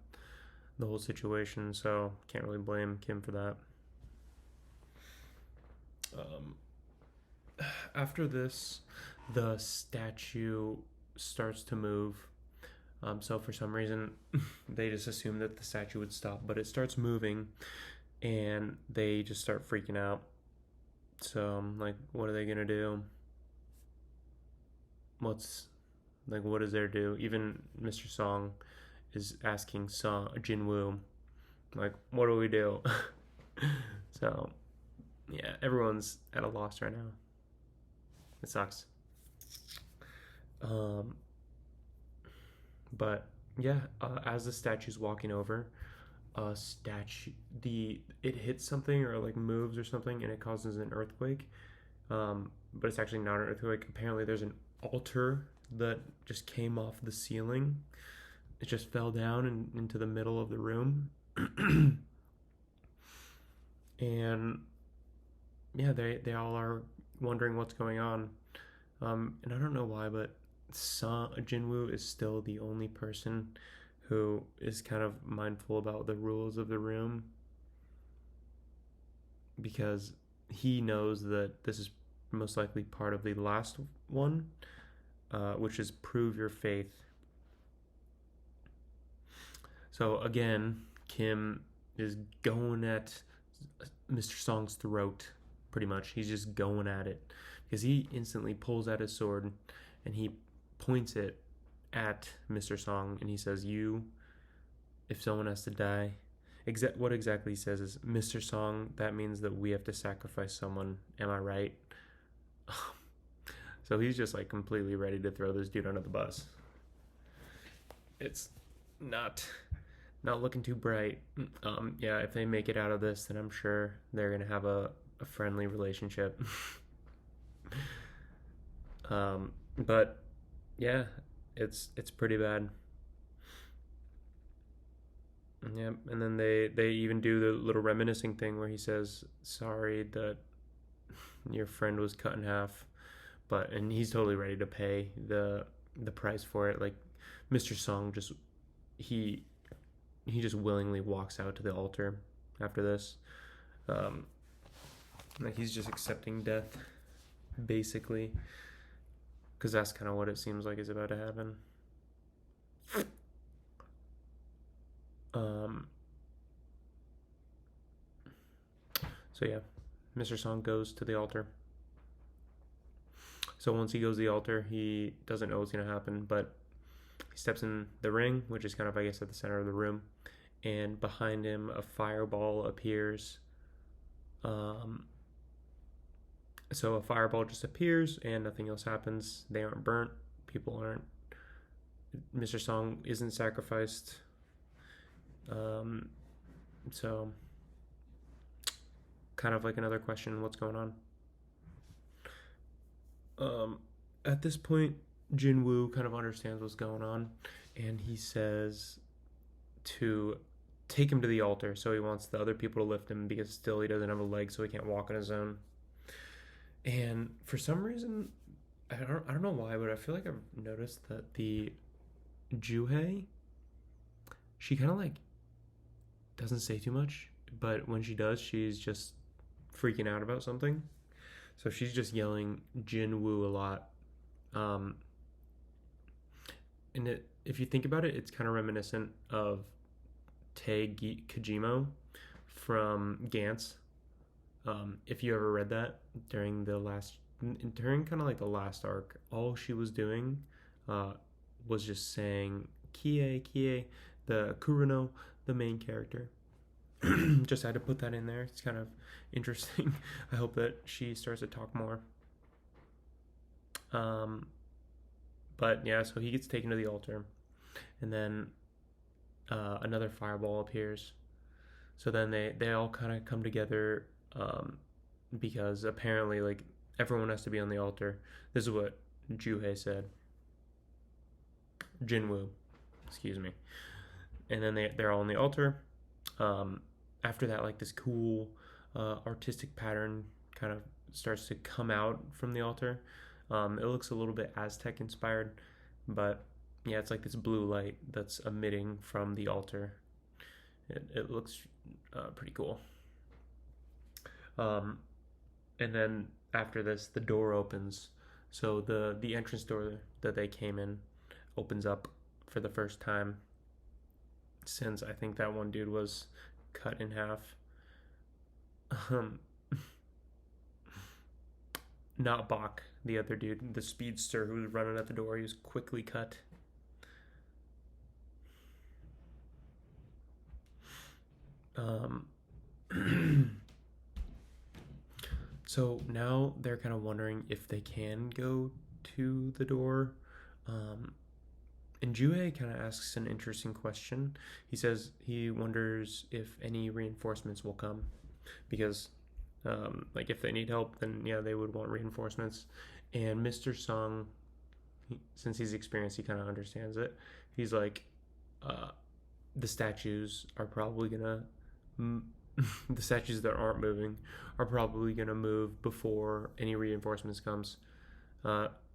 [SPEAKER 1] the whole situation. So can't really blame Kim for that. After this, the statue starts to move. So for some reason, they just assumed that the statue would stop, but it starts moving, and they just start freaking out. So, like, what are they gonna do? What is there to do? Even Mr. Song is asking Jinwoo, like, what do we do? So, yeah, everyone's at a loss right now. It sucks. But yeah, as the statue's walking over, it hits something or like moves or something, and it causes an earthquake. But it's actually not an earthquake. Apparently, there's an altar that just came off the ceiling. It just fell down into the middle of the room. And yeah, they all are wondering what's going on. And I don't know why, but Jinwoo is still the only person who is kind of mindful about the rules of the room, because he knows that this is most likely part of the last one, which is prove your faith. So again, Kim is going at Mr. Song's throat, pretty much. He's just going at it because he instantly pulls out his sword and he points it at Mr. Song, and he says, if someone has to die, what exactly he says is, Mr. Song, that means that we have to sacrifice someone, am I right? So he's just like completely ready to throw this dude under the bus. It's not looking too bright. Yeah, if they make it out of this, then I'm sure they're gonna have a friendly relationship. But yeah, it's pretty bad. Yeah, and then they even do the little reminiscing thing where he says, sorry that your friend was cut in half, and he's totally ready to pay the price for it. Like, Mr. Song he just willingly walks out to the altar after this. Like, he's just accepting death, basically, because that's kind of what it seems like is about to happen. So yeah, Mr. Song goes to the altar. So once he goes to the altar, he doesn't know what's going to happen, but he steps in the ring, which is kind of, I guess, at the center of the room, and behind him a fireball appears. So a fireball just appears and nothing else happens. They aren't burnt people aren't. Mr. Song isn't sacrificed. So kind of like another question, what's going on? At this point, Jinwoo kind of understands what's going on, and he says to take him to the altar. So he wants the other people to lift him because still he doesn't have a leg, so he can't walk on his own. And for some reason, I don't know why, but I feel like I've noticed that the Juhei, she kind of like doesn't say too much, but when she does, she's just freaking out about something. So she's just yelling Jinwoo a lot. And if you think about it, it's kind of reminiscent of Tae Kajimo from Gantz. If you ever read that during kind of like the last arc, all she was doing was just saying Kie, the Kuruno, the main character. Just had to put that in there. It's kind of interesting. I hope that she starts to talk more. But yeah, so he gets taken to the altar, and then another fireball appears. So then they all kind of come together because apparently like everyone has to be on the altar. This is what Juhei said. Jinwoo, excuse me. And then they're all on the altar. After that, like this cool artistic pattern kind of starts to come out from the altar. It looks a little bit Aztec inspired, but yeah, it's like this blue light that's emitting from the altar. It looks pretty cool. And then after this, the door opens. So the entrance door that they came in opens up for the first time since I think that one dude was cut in half. Not Bach, the other dude, the speedster who was running at the door. He was quickly cut. So now they're kind of wondering if they can go to the door. And Juhei kind of asks an interesting question. He says he wonders if any reinforcements will come because like if they need help, then yeah, they would want reinforcements. And Mr. Song, since he's experienced, he kind of understands it. He's like, the statues are probably gonna, the statues that aren't moving are probably gonna move before any reinforcements comes,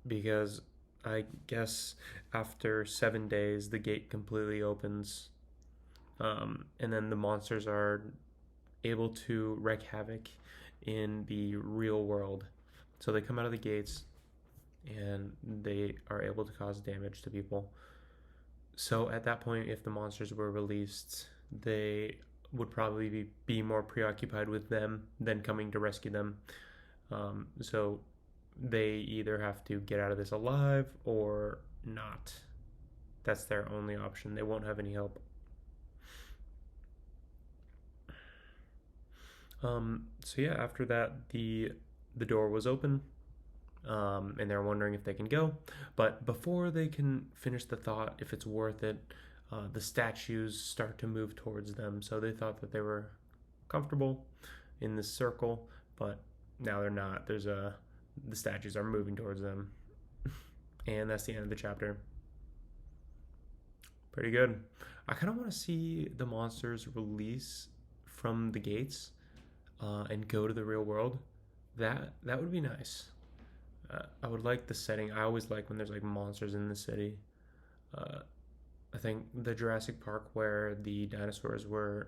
[SPEAKER 1] because I guess after 7 days the gate completely opens, and then the monsters are able to wreak havoc in the real world. So they come out of the gates and they are able to cause damage to people. So at that point, if the monsters were released, they would probably be more preoccupied with them than coming to rescue them. So they either have to get out of this alive or not. That's their only option. They won't have any help. So yeah, after that, the door was open, and they're wondering if they can go. But before they can finish the thought, if it's worth it, the statues start to move towards them. So they thought that they were comfortable in this circle, but now they're not. The statues are moving towards them. And that's the end of the chapter. Pretty good. I kind of want to see the monsters release from the gates and go to the real world. That would be nice. I would like the setting. I always like when there's like monsters in the city. I think the Jurassic Park where the dinosaurs were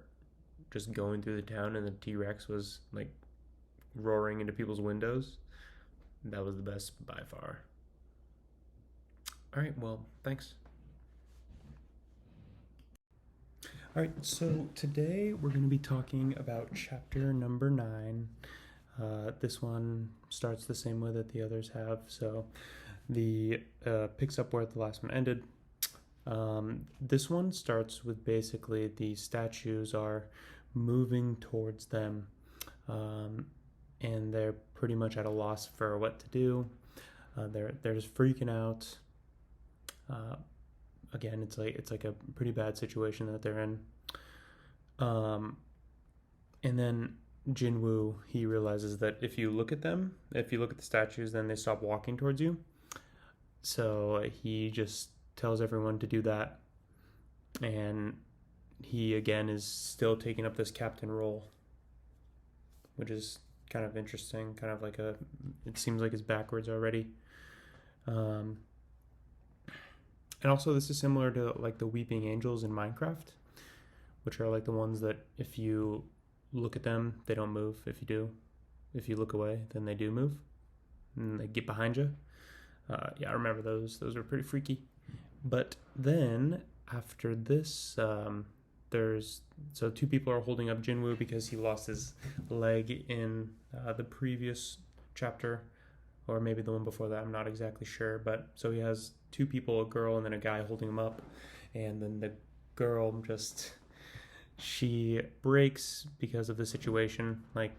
[SPEAKER 1] just going through the town and the T-Rex was like roaring into people's windows. That was the best by far. All right, well, thanks. All right, so today we're going to be talking about chapter number 9. This one starts the same way that the others have, so the picks up where the last one ended. This one starts with basically the statues are moving towards them, and they're pretty much at a loss for what to do. They're just freaking out. Uh, Again, it's like a pretty bad situation that they're in. Um, and then Jinwoo, he realizes that if you look at them, if you look at the statues, then they stop walking towards you. So he just tells everyone to do that, and he again is still taking up this captain role, which is kind of interesting. Kind of like it seems like it's backwards already. Um, and also, this is similar to like the weeping angels in Minecraft, which are like the ones that if you look at them, they don't move. If you look away, then they do move, and they get behind you. Yeah, I remember those. Those were pretty freaky. But then after this, there's two people are holding up Jinwoo because he lost his leg in the previous chapter, or maybe the one before that. I'm not exactly sure. But so he has two people, a girl and then a guy, holding him up, and then the girl she breaks because of the situation, like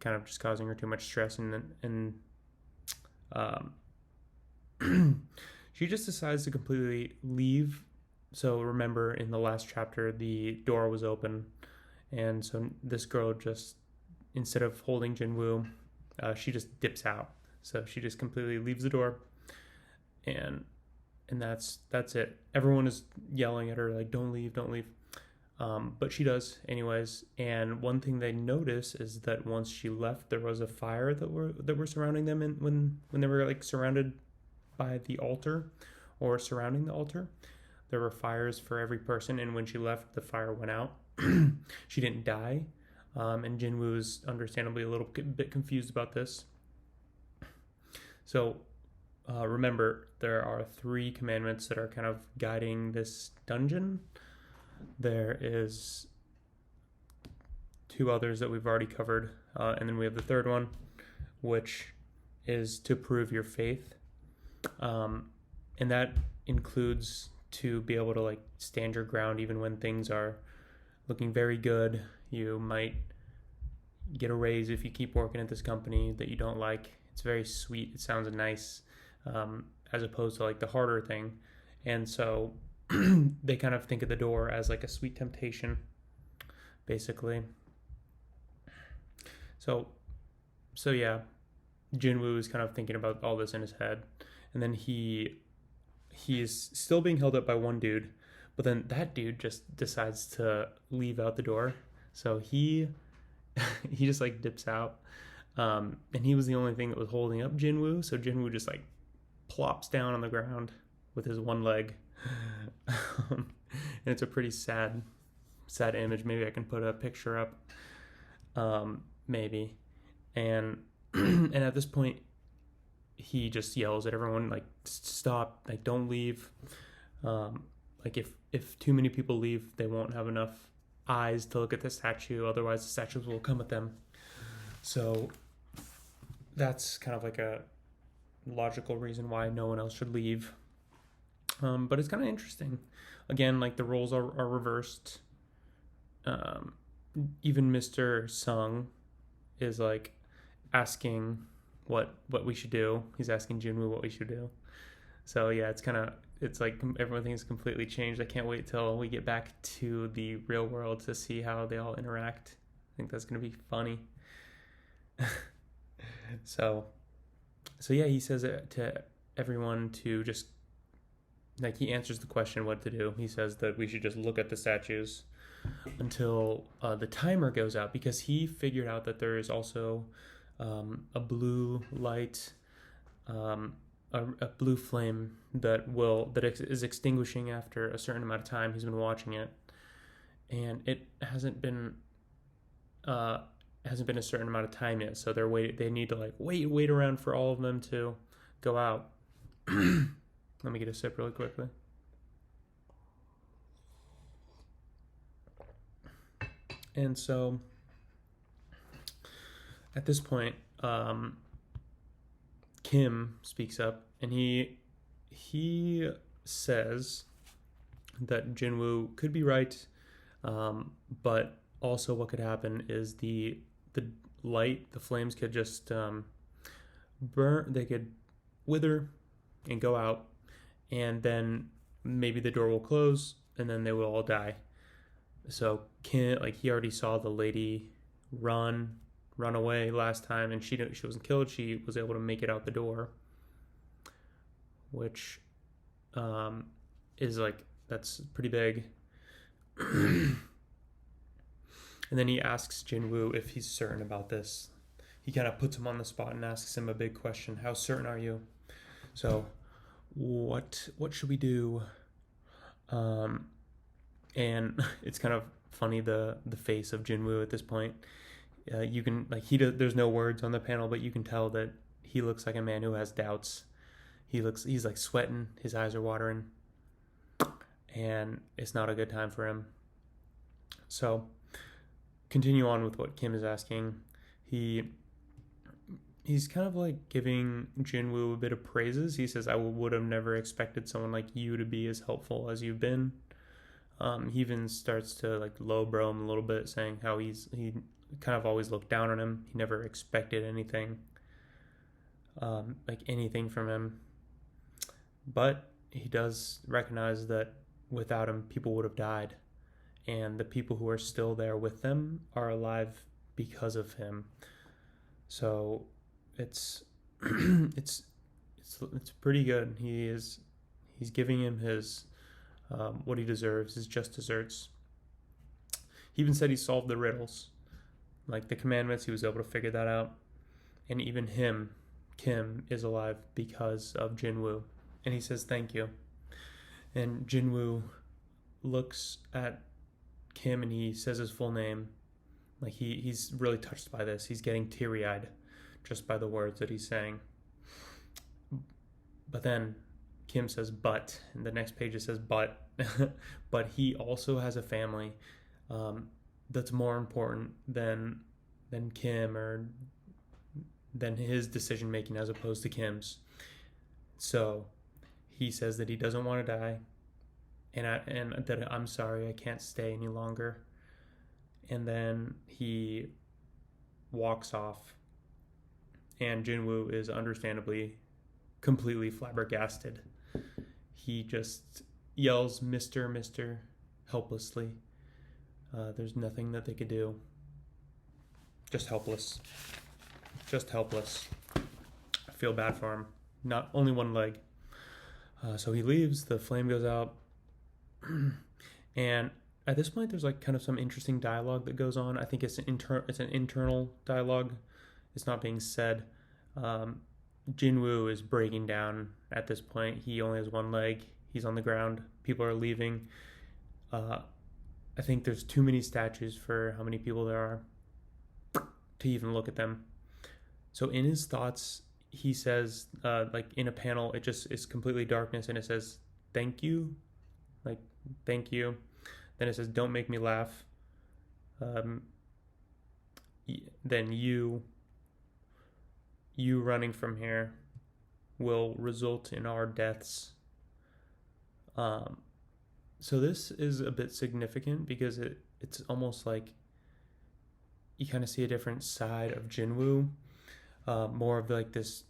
[SPEAKER 1] kind of just causing her too much stress, and um, she just decides to completely leave. So remember, in the last chapter, the door was open, and so this girl just, instead of holding Jinwoo, she just dips out. So she just completely leaves the door, and that's it. Everyone is yelling at her like, "Don't leave, don't leave." But she does anyways. And one thing they notice is that once she left, there was a fire that were surrounding them, and when they were like surrounded by the altar or surrounding the altar, there were fires for every person. And when she left, the fire went out. She didn't die, and Jinwoo is understandably a little bit confused about this. So remember, there are 3 commandments that are kind of guiding this dungeon. There is 2 others that we've already covered, and then we have the 3rd one, which is to prove your faith, and that includes to be able to like stand your ground even when things are looking very good. You might get a raise if you keep working at this company that you don't like. It's very sweet. It sounds nice, as opposed to like the harder thing, and so they kind of think of the door as like a sweet temptation, basically. So yeah, Jinwoo is kind of thinking about all this in his head, and then he is still being held up by one dude, but then that dude just decides to leave out the door. So he just like dips out, and he was the only thing that was holding up Jinwoo. So Jinwoo just like plops down on the ground with his one leg. And it's a pretty sad image. Maybe I can put a picture up, maybe. And and at this point, he just yells at everyone like, stop, like don't leave. Like if too many people leave, they won't have enough eyes to look at the statue, otherwise the statues will come at them. So that's kind of like a logical reason why no one else should leave. But it's kind of interesting. Again, like the roles are reversed. Even Mr. Sung is like asking what we should do. He's asking Jinwoo what we should do. So yeah, it's like everything's completely changed. I can't wait till we get back to the real world to see how they all interact. I think that's gonna be funny. So yeah, he says it to everyone to just, like, he answers the question what to do. He says that we should just look at the statues until the timer goes out, because he figured out that there is also a blue light, a blue flame that is extinguishing after a certain amount of time. He's been watching it, and it hasn't been a certain amount of time yet. So they need to like wait around for all of them to go out. Let me get a sip really quickly. And so at this point, Kim speaks up, and he says that Jinwoo could be right, but also what could happen is the light, the flames could just burn. They could wither and go out, and then maybe the door will close and then they will all die. So Kim, like, he already saw the lady run away last time, and she wasn't killed. She was able to make it out the door, which is like, that's pretty big. And then he asks Jinwoo if he's certain about this. He kind of puts him on the spot and asks him a big question: how certain are you? So what should we do? And it's kind of funny, the face of Jinwoo at this point. You can, like, there's no words on the panel, but you can tell that he looks like a man who has doubts. He's like sweating, his eyes are watering, and it's not a good time for him. So continue on with what Kim is asking. He's kind of like giving Jinwoo a bit of praises. He says, I would have never expected someone like you to be as helpful as you've been. He even starts to like lowbrow him a little bit, saying how he kind of always looked down on him. He never expected anything, like anything from him. But he does recognize that without him, people would have died. And the people who are still there with them are alive because of him. So it's pretty good. He's giving him his what he deserves, his just desserts. He even said he solved the riddles, like the commandments. He was able to figure that out. And even him, Kim, is alive because of Jinwoo. And he says thank you. And Jinwoo looks at Kim and he says his full name. Like, he's really touched by this. He's getting teary-eyed just by the words that he's saying. But then Kim says but, and the next page it says but. But he also has a family that's more important than Kim, or than his decision making as opposed to Kim's. So he says that he doesn't want to die, and that I'm sorry, I can't stay any longer. And then he walks off, and Jinwoo is understandably completely flabbergasted. He just yells, Mr. helplessly. There's nothing that they could do. Just helpless. I feel bad for him. Not only one leg. So he leaves, the flame goes out, and at this point there's like kind of some interesting dialogue that goes on. I think it's an internal dialogue. It's not being said. Jinwoo is breaking down at this point. He only has one leg. He's on the ground. People are leaving. I think there's too many statues for how many people there are to even look at them. So in his thoughts, he says, like in a panel, it just is completely darkness, and it says, thank you. Like, thank you. Then it says, don't make me laugh. Then you running from here will result in our deaths. So this is a bit significant because it's almost like you kind of see a different side of Jinwoo, more of like this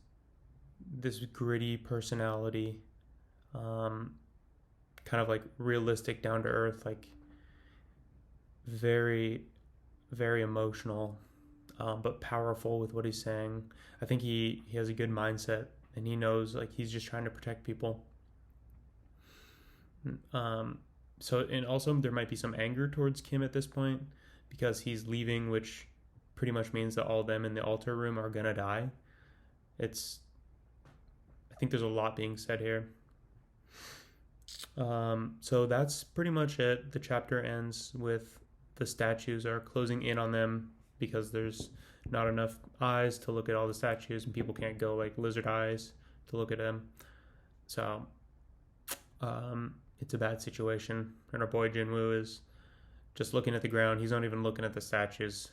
[SPEAKER 1] gritty personality, kind of like realistic, down to earth, like very, very emotional, but powerful with what he's saying. I think he has a good mindset, and he knows like he's just trying to protect people. So, and also there might be some anger towards Kim at this point because he's leaving, which pretty much means that all of them in the altar room are gonna die. I think there's a lot being said here. So that's pretty much it. The chapter ends with the statues are closing in on them because there's not enough eyes to look at all the statues, and people can't go like lizard eyes to look at them. So it's a bad situation, and our boy Jinwoo is just looking at the ground. He's not even looking at the statues.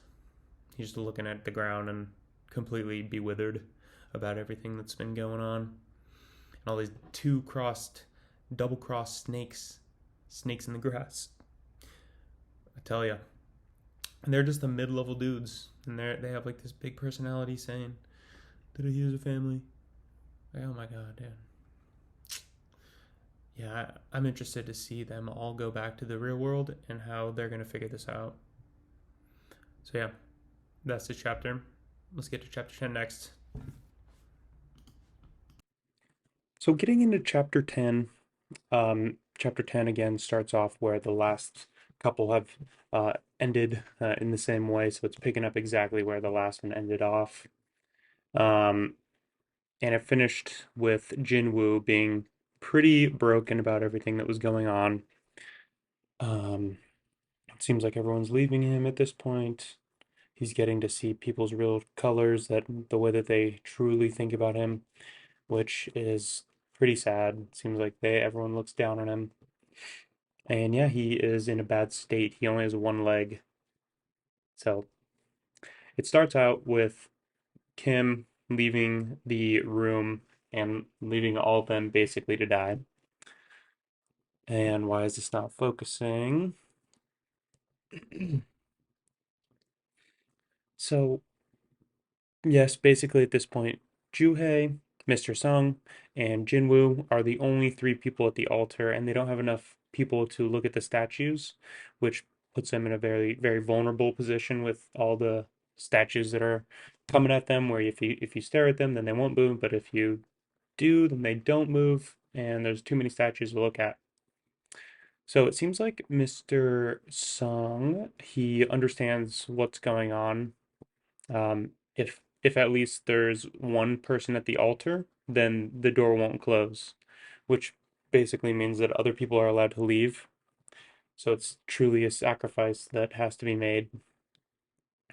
[SPEAKER 1] He's just looking at the ground and completely bewildered about everything that's been going on. And all these double-crossed snakes in the grass. I tell ya. And they're just the mid-level dudes, and they have like this big personality saying that he has a family. Like, oh my god, dude. Yeah, I'm interested to see them all go back to the real world and how they're going to figure this out. So, yeah, that's the chapter. Let's get to chapter 10 next. So, getting into chapter 10, chapter 10 again starts off where the last couple have ended in the same way. So, it's picking up exactly where the last one ended off. Um, and it finished with Jinwoo being pretty broken about everything that was going on. It seems like everyone's leaving him at this point. He's getting to see people's real colors, that the way that they truly think about him, which is pretty sad. It seems like everyone looks down on him. And yeah, he is in a bad state. He only has one leg. So it starts out with Kim leaving the room and leaving all of them basically to die. And why is this not focusing? So yes, basically at this point, Juhei, Mr. Sung, and Jinwoo are the only three people at the altar, and they don't have enough people to look at the statues, which puts them in a very, very vulnerable position with all the statues that are coming at them, where if you stare at them, then they won't move, but if you do, then they don't move, and there's too many statues to look at. So it seems like Mr. Sung, he understands what's going on. If at least there's one person at the altar, then the door won't close, which basically means that other people are allowed to leave. So it's truly a sacrifice that has to be made.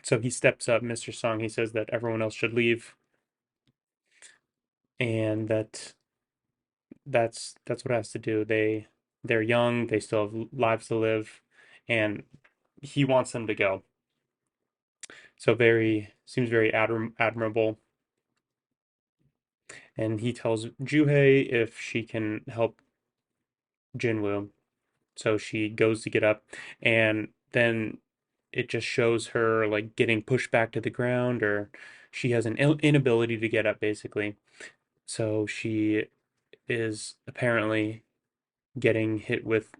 [SPEAKER 1] So he steps up, Mr. Song. He says that everyone else should leave, and that's what has to do. They're young. They still have lives to live, and he wants them to go. So very seems very admirable. And he tells Juhei if she can help Jinwoo. So she goes to get up, and then it just shows her like getting pushed back to the ground, or she has an inability to get up, basically. So she is apparently getting hit with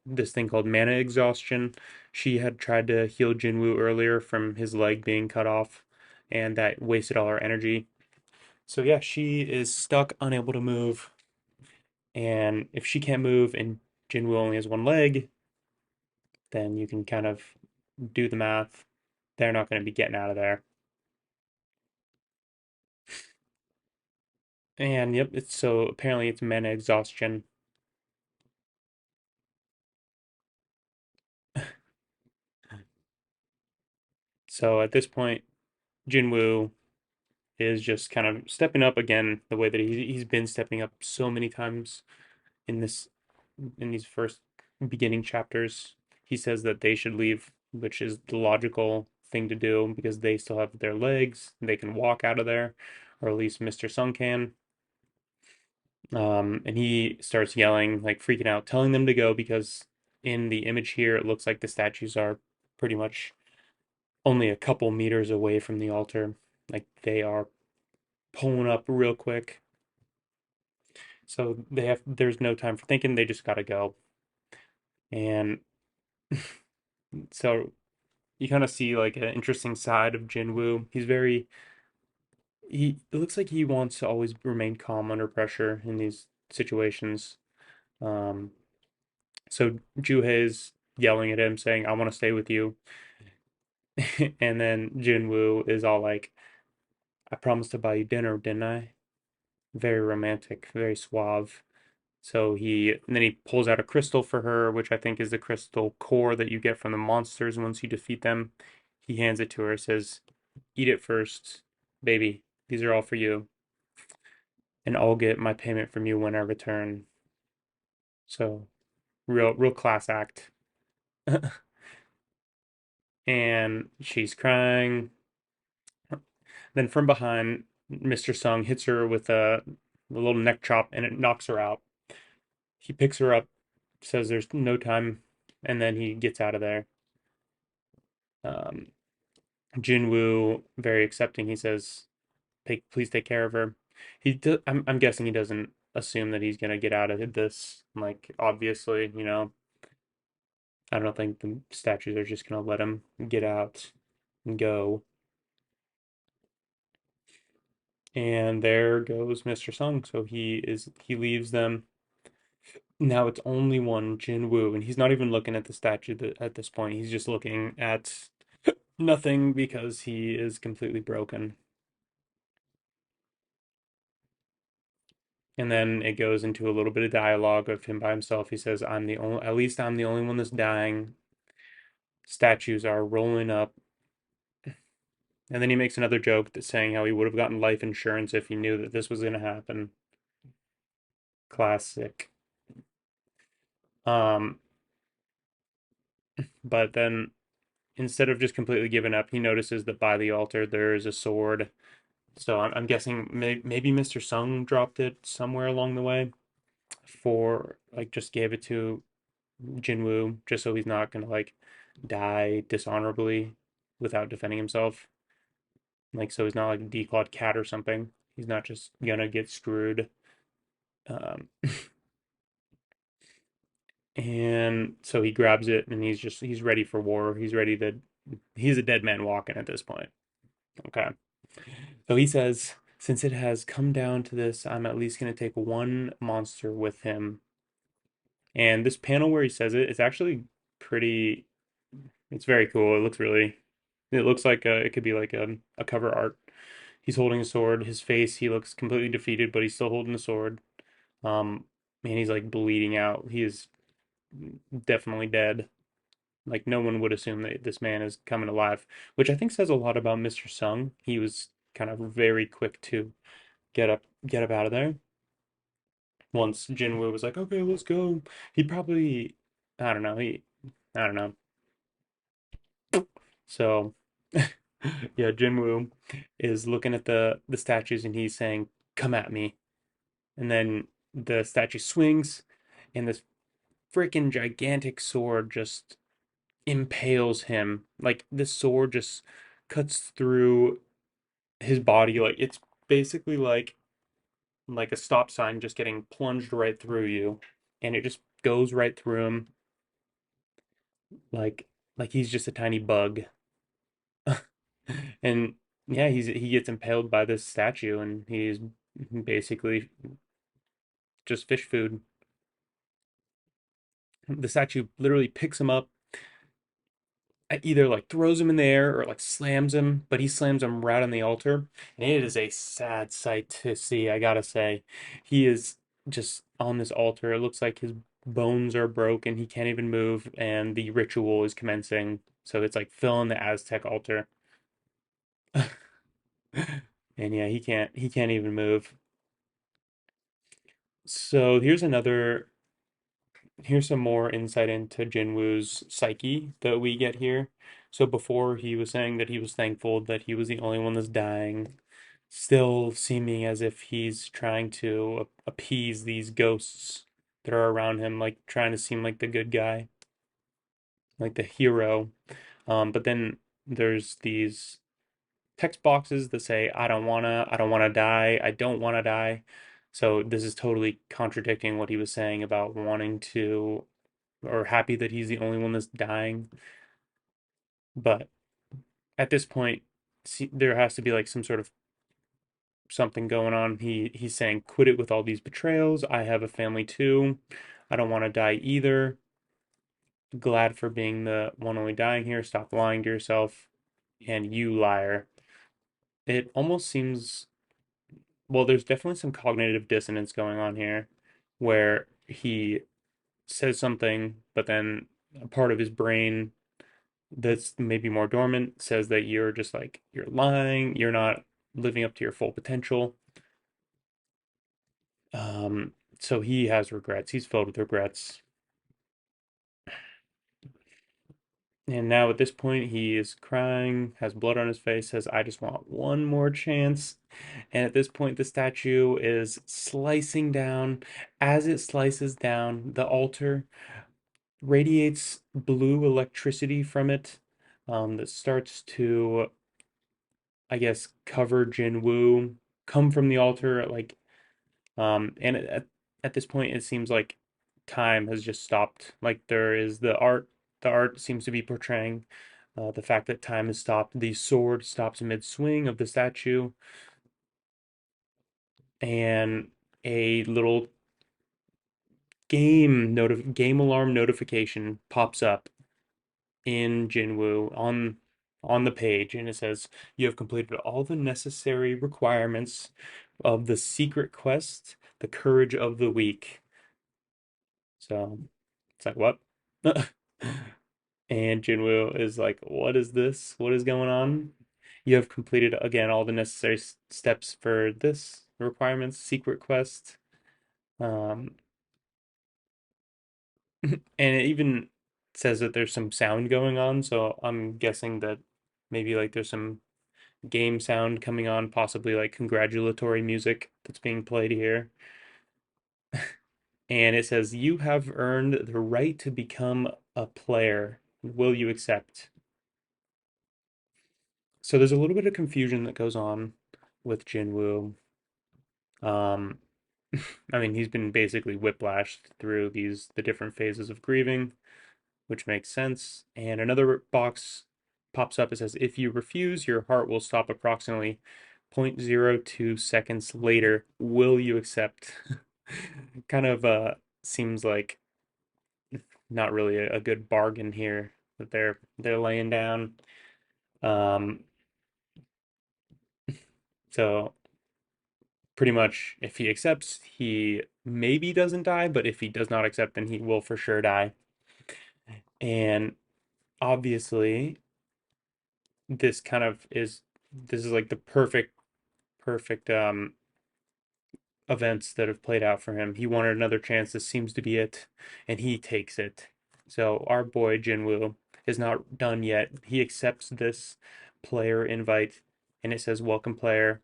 [SPEAKER 1] this thing called mana exhaustion. She had tried to heal Jinwoo earlier from his leg being cut off, and that wasted all her energy. So yeah, she is stuck, unable to move, and if she can't move and Jinwoo only has one leg, then you can kind of do the math. They're not going to be getting out of there. And yep, it's so apparently it's mana exhaustion. So at this point, Jinwoo is just kind of stepping up again the way that he's been stepping up so many times in this in these first beginning chapters. He says that they should leave, which is the logical thing to do because they still have their legs. They can walk out of there, or at least Mr. Sung can. And he starts yelling, like freaking out, telling them to go because in the image here, it looks like the statues are pretty much only a couple meters away from the altar. Like they are pulling up real quick. So there's no time for thinking, they just gotta go. And so you kind of see like an interesting side of Jinwoo. It looks like he wants to always remain calm under pressure in these situations. Um, so Juhei's yelling at him, saying, "I want to stay with you." And then Jinwoo is all like, "I promised to buy you dinner, didn't I?" Very romantic, very suave. So and then he pulls out a crystal for her, which I think is the crystal core that you get from the monsters once you defeat them. He hands it to her, says, "Eat it first, baby. These are all for you, and I'll get my payment from you when I return." So real class act. And she's crying. Then from behind, Mr. Sung hits her with a little neck chop and it knocks her out. He picks her up, says there's no time, and then he gets out of there. Um, Jinwoo, very accepting, he says, please take care of her." I'm guessing he doesn't assume that he's gonna get out of this. Like, obviously, I don't think the statues are just gonna let him get out and go. And there goes Mr. Sung. So he leaves them. Now it's only one Jin Woo, and he's not even looking at the statue at this point. He's just looking at nothing because he is completely broken. And then it goes into a little bit of dialogue of him by himself. He says, "I'm the only, at least I'm the only one that's dying. Statues are rolling up." And then he makes another joke that's saying how he would have gotten life insurance if he knew that this was going to happen. Classic. Um, but then instead of just completely giving up, he notices that by the altar there is a sword. So I'm guessing maybe Mr. Sung dropped it somewhere along the way for like just gave it to Jinwoo just so he's not gonna like die dishonorably without defending himself. Like so he's not like a declawed cat or something. He's not just gonna get screwed. Um, and so he grabs it and he's ready for war. He's a dead man walking at this point. Okay. So he says, since it has come down to this, I'm at least gonna take one monster with him. And this panel where he says it is actually pretty it's very cool. It looks like it could be like a cover art. He's holding a sword. His face, he looks completely defeated, but he's still holding the sword. Um, and he's like bleeding out. He is definitely dead. Like no one would assume that this man is coming alive, which I think says a lot about Mr. Sung. He was kind of very quick to get up out of there. Once Jinwoo was like, "Okay, let's go," he probably, I don't know, I don't know. So, yeah, Jinwoo is looking at the statues and he's saying, "Come at me." And then the statue swings, and this freaking gigantic sword just impales him. Like this sword just cuts through his body. Like it's basically like a stop sign just getting plunged right through you, and it just goes right through him like like he's just a tiny bug. And yeah, he gets impaled by this statue, and he's basically just fish food. The statue literally picks him up, either like throws him in the air or like slams him, but he slams him right on the altar. And it is a sad sight to see, I gotta say. He is just on this altar. It looks like his bones are broken. He can't even move, and the ritual is commencing. So it's like filling the Aztec altar. And yeah, he can't even move. So here's some more insight into Jinwoo's psyche that we get here. So before he was saying that he was thankful that he was the only one that's dying, still seeming as if he's trying to appease these ghosts that are around him, like trying to seem like the good guy, like the hero. But then there's these text boxes that say, I don't wanna die, I don't wanna die. So this is totally contradicting what he was saying about wanting to or happy that he's the only one that's dying. But at this point, there has to be like some sort of something going on. He's saying, "Quit it with all these betrayals. I have a family too. I don't want to die either. Glad for being the one only dying here. Stop lying to yourself." And you liar. It almost seems well, there's definitely some cognitive dissonance going on here where he says something, but then a part of his brain that's maybe more dormant says that you're just like you're lying, you're not living up to your full potential. So he has regrets. He's filled with regrets. And now at this point, he is crying, has blood on his face, says, I just want one more chance. And at this point, the statue is slicing down. As it slices down, the altar radiates blue electricity from it that starts to I guess, cover Jinwoo, come from the altar, like And at this point, it seems like time has just stopped. Like there is the art seems to be portraying the fact that time has stopped. The sword stops mid swing of the statue, and a little game alarm notification pops up in Jinwoo on the page, and it says you have completed all the necessary requirements of the secret quest, the courage of the weak. So it's like, what? And Jinwoo is like, what is this? What is going on? You have completed again all the necessary steps for this requirements, secret quest. Um, and it even says that there's some sound going on, so I'm guessing that maybe like there's some game sound coming on, possibly like congratulatory music that's being played here. And it says, you have earned the right to become a player. Will you accept? So there's a little bit of confusion that goes on with Jinwoo. Um, I mean, he's been basically whiplashed through the different phases of grieving, which makes sense. And another box pops up. It says, if you refuse, your heart will stop approximately 0.02 seconds later. Will you accept? Kind of seems like not really a good bargain here that they're laying down. Um, so pretty much if he accepts, he maybe doesn't die, but if he does not accept, then he will for sure die. And obviously, this kind of is this is like the perfect events that have played out for him. He wanted another chance. This seems to be it, and he takes it. So our boy Jinwoo is not done yet. He accepts this player invite, and it says welcome player.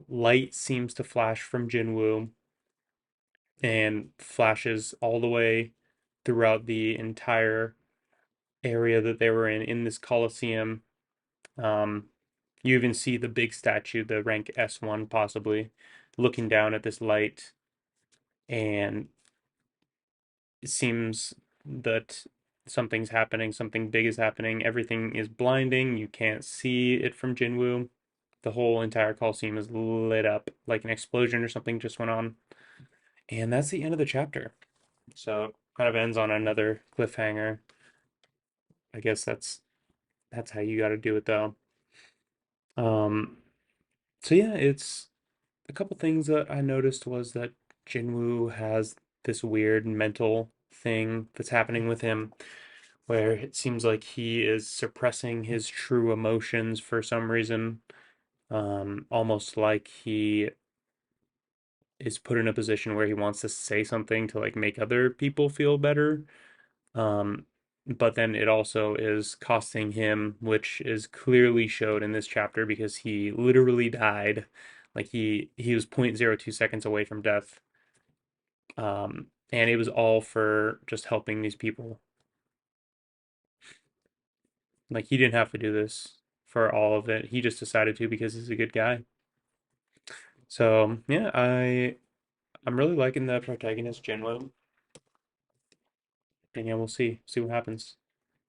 [SPEAKER 1] Light seems to flash from Jinwoo and flashes all the way throughout the entire area that they were in this Coliseum. Um, you even see the big statue, the rank S1 possibly, looking down at this light, and it seems that something's happening, something big is happening. Everything is blinding. You can't see it from Jinwoo. The whole entire Coliseum is lit up like an explosion or something just went on. And that's the end of the chapter. So kind of ends on another cliffhanger. I guess that's how you got to do it though. Um, so yeah, it's a couple things that I noticed was that Jinwoo has this weird mental thing that's happening with him where it seems like he is suppressing his true emotions for some reason. Almost like he is put in a position where he wants to say something to like make other people feel better. Um, but then it also is costing him, which is clearly showed in this chapter because he literally died. Like he was 0.02 seconds away from death. And it was all for just helping these people. Like he didn't have to do this for all of it. He just decided to because he's a good guy. So yeah, I'm really liking the protagonist Jinwoo. And yeah, we'll see what happens.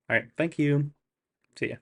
[SPEAKER 1] All right, thank you. See ya.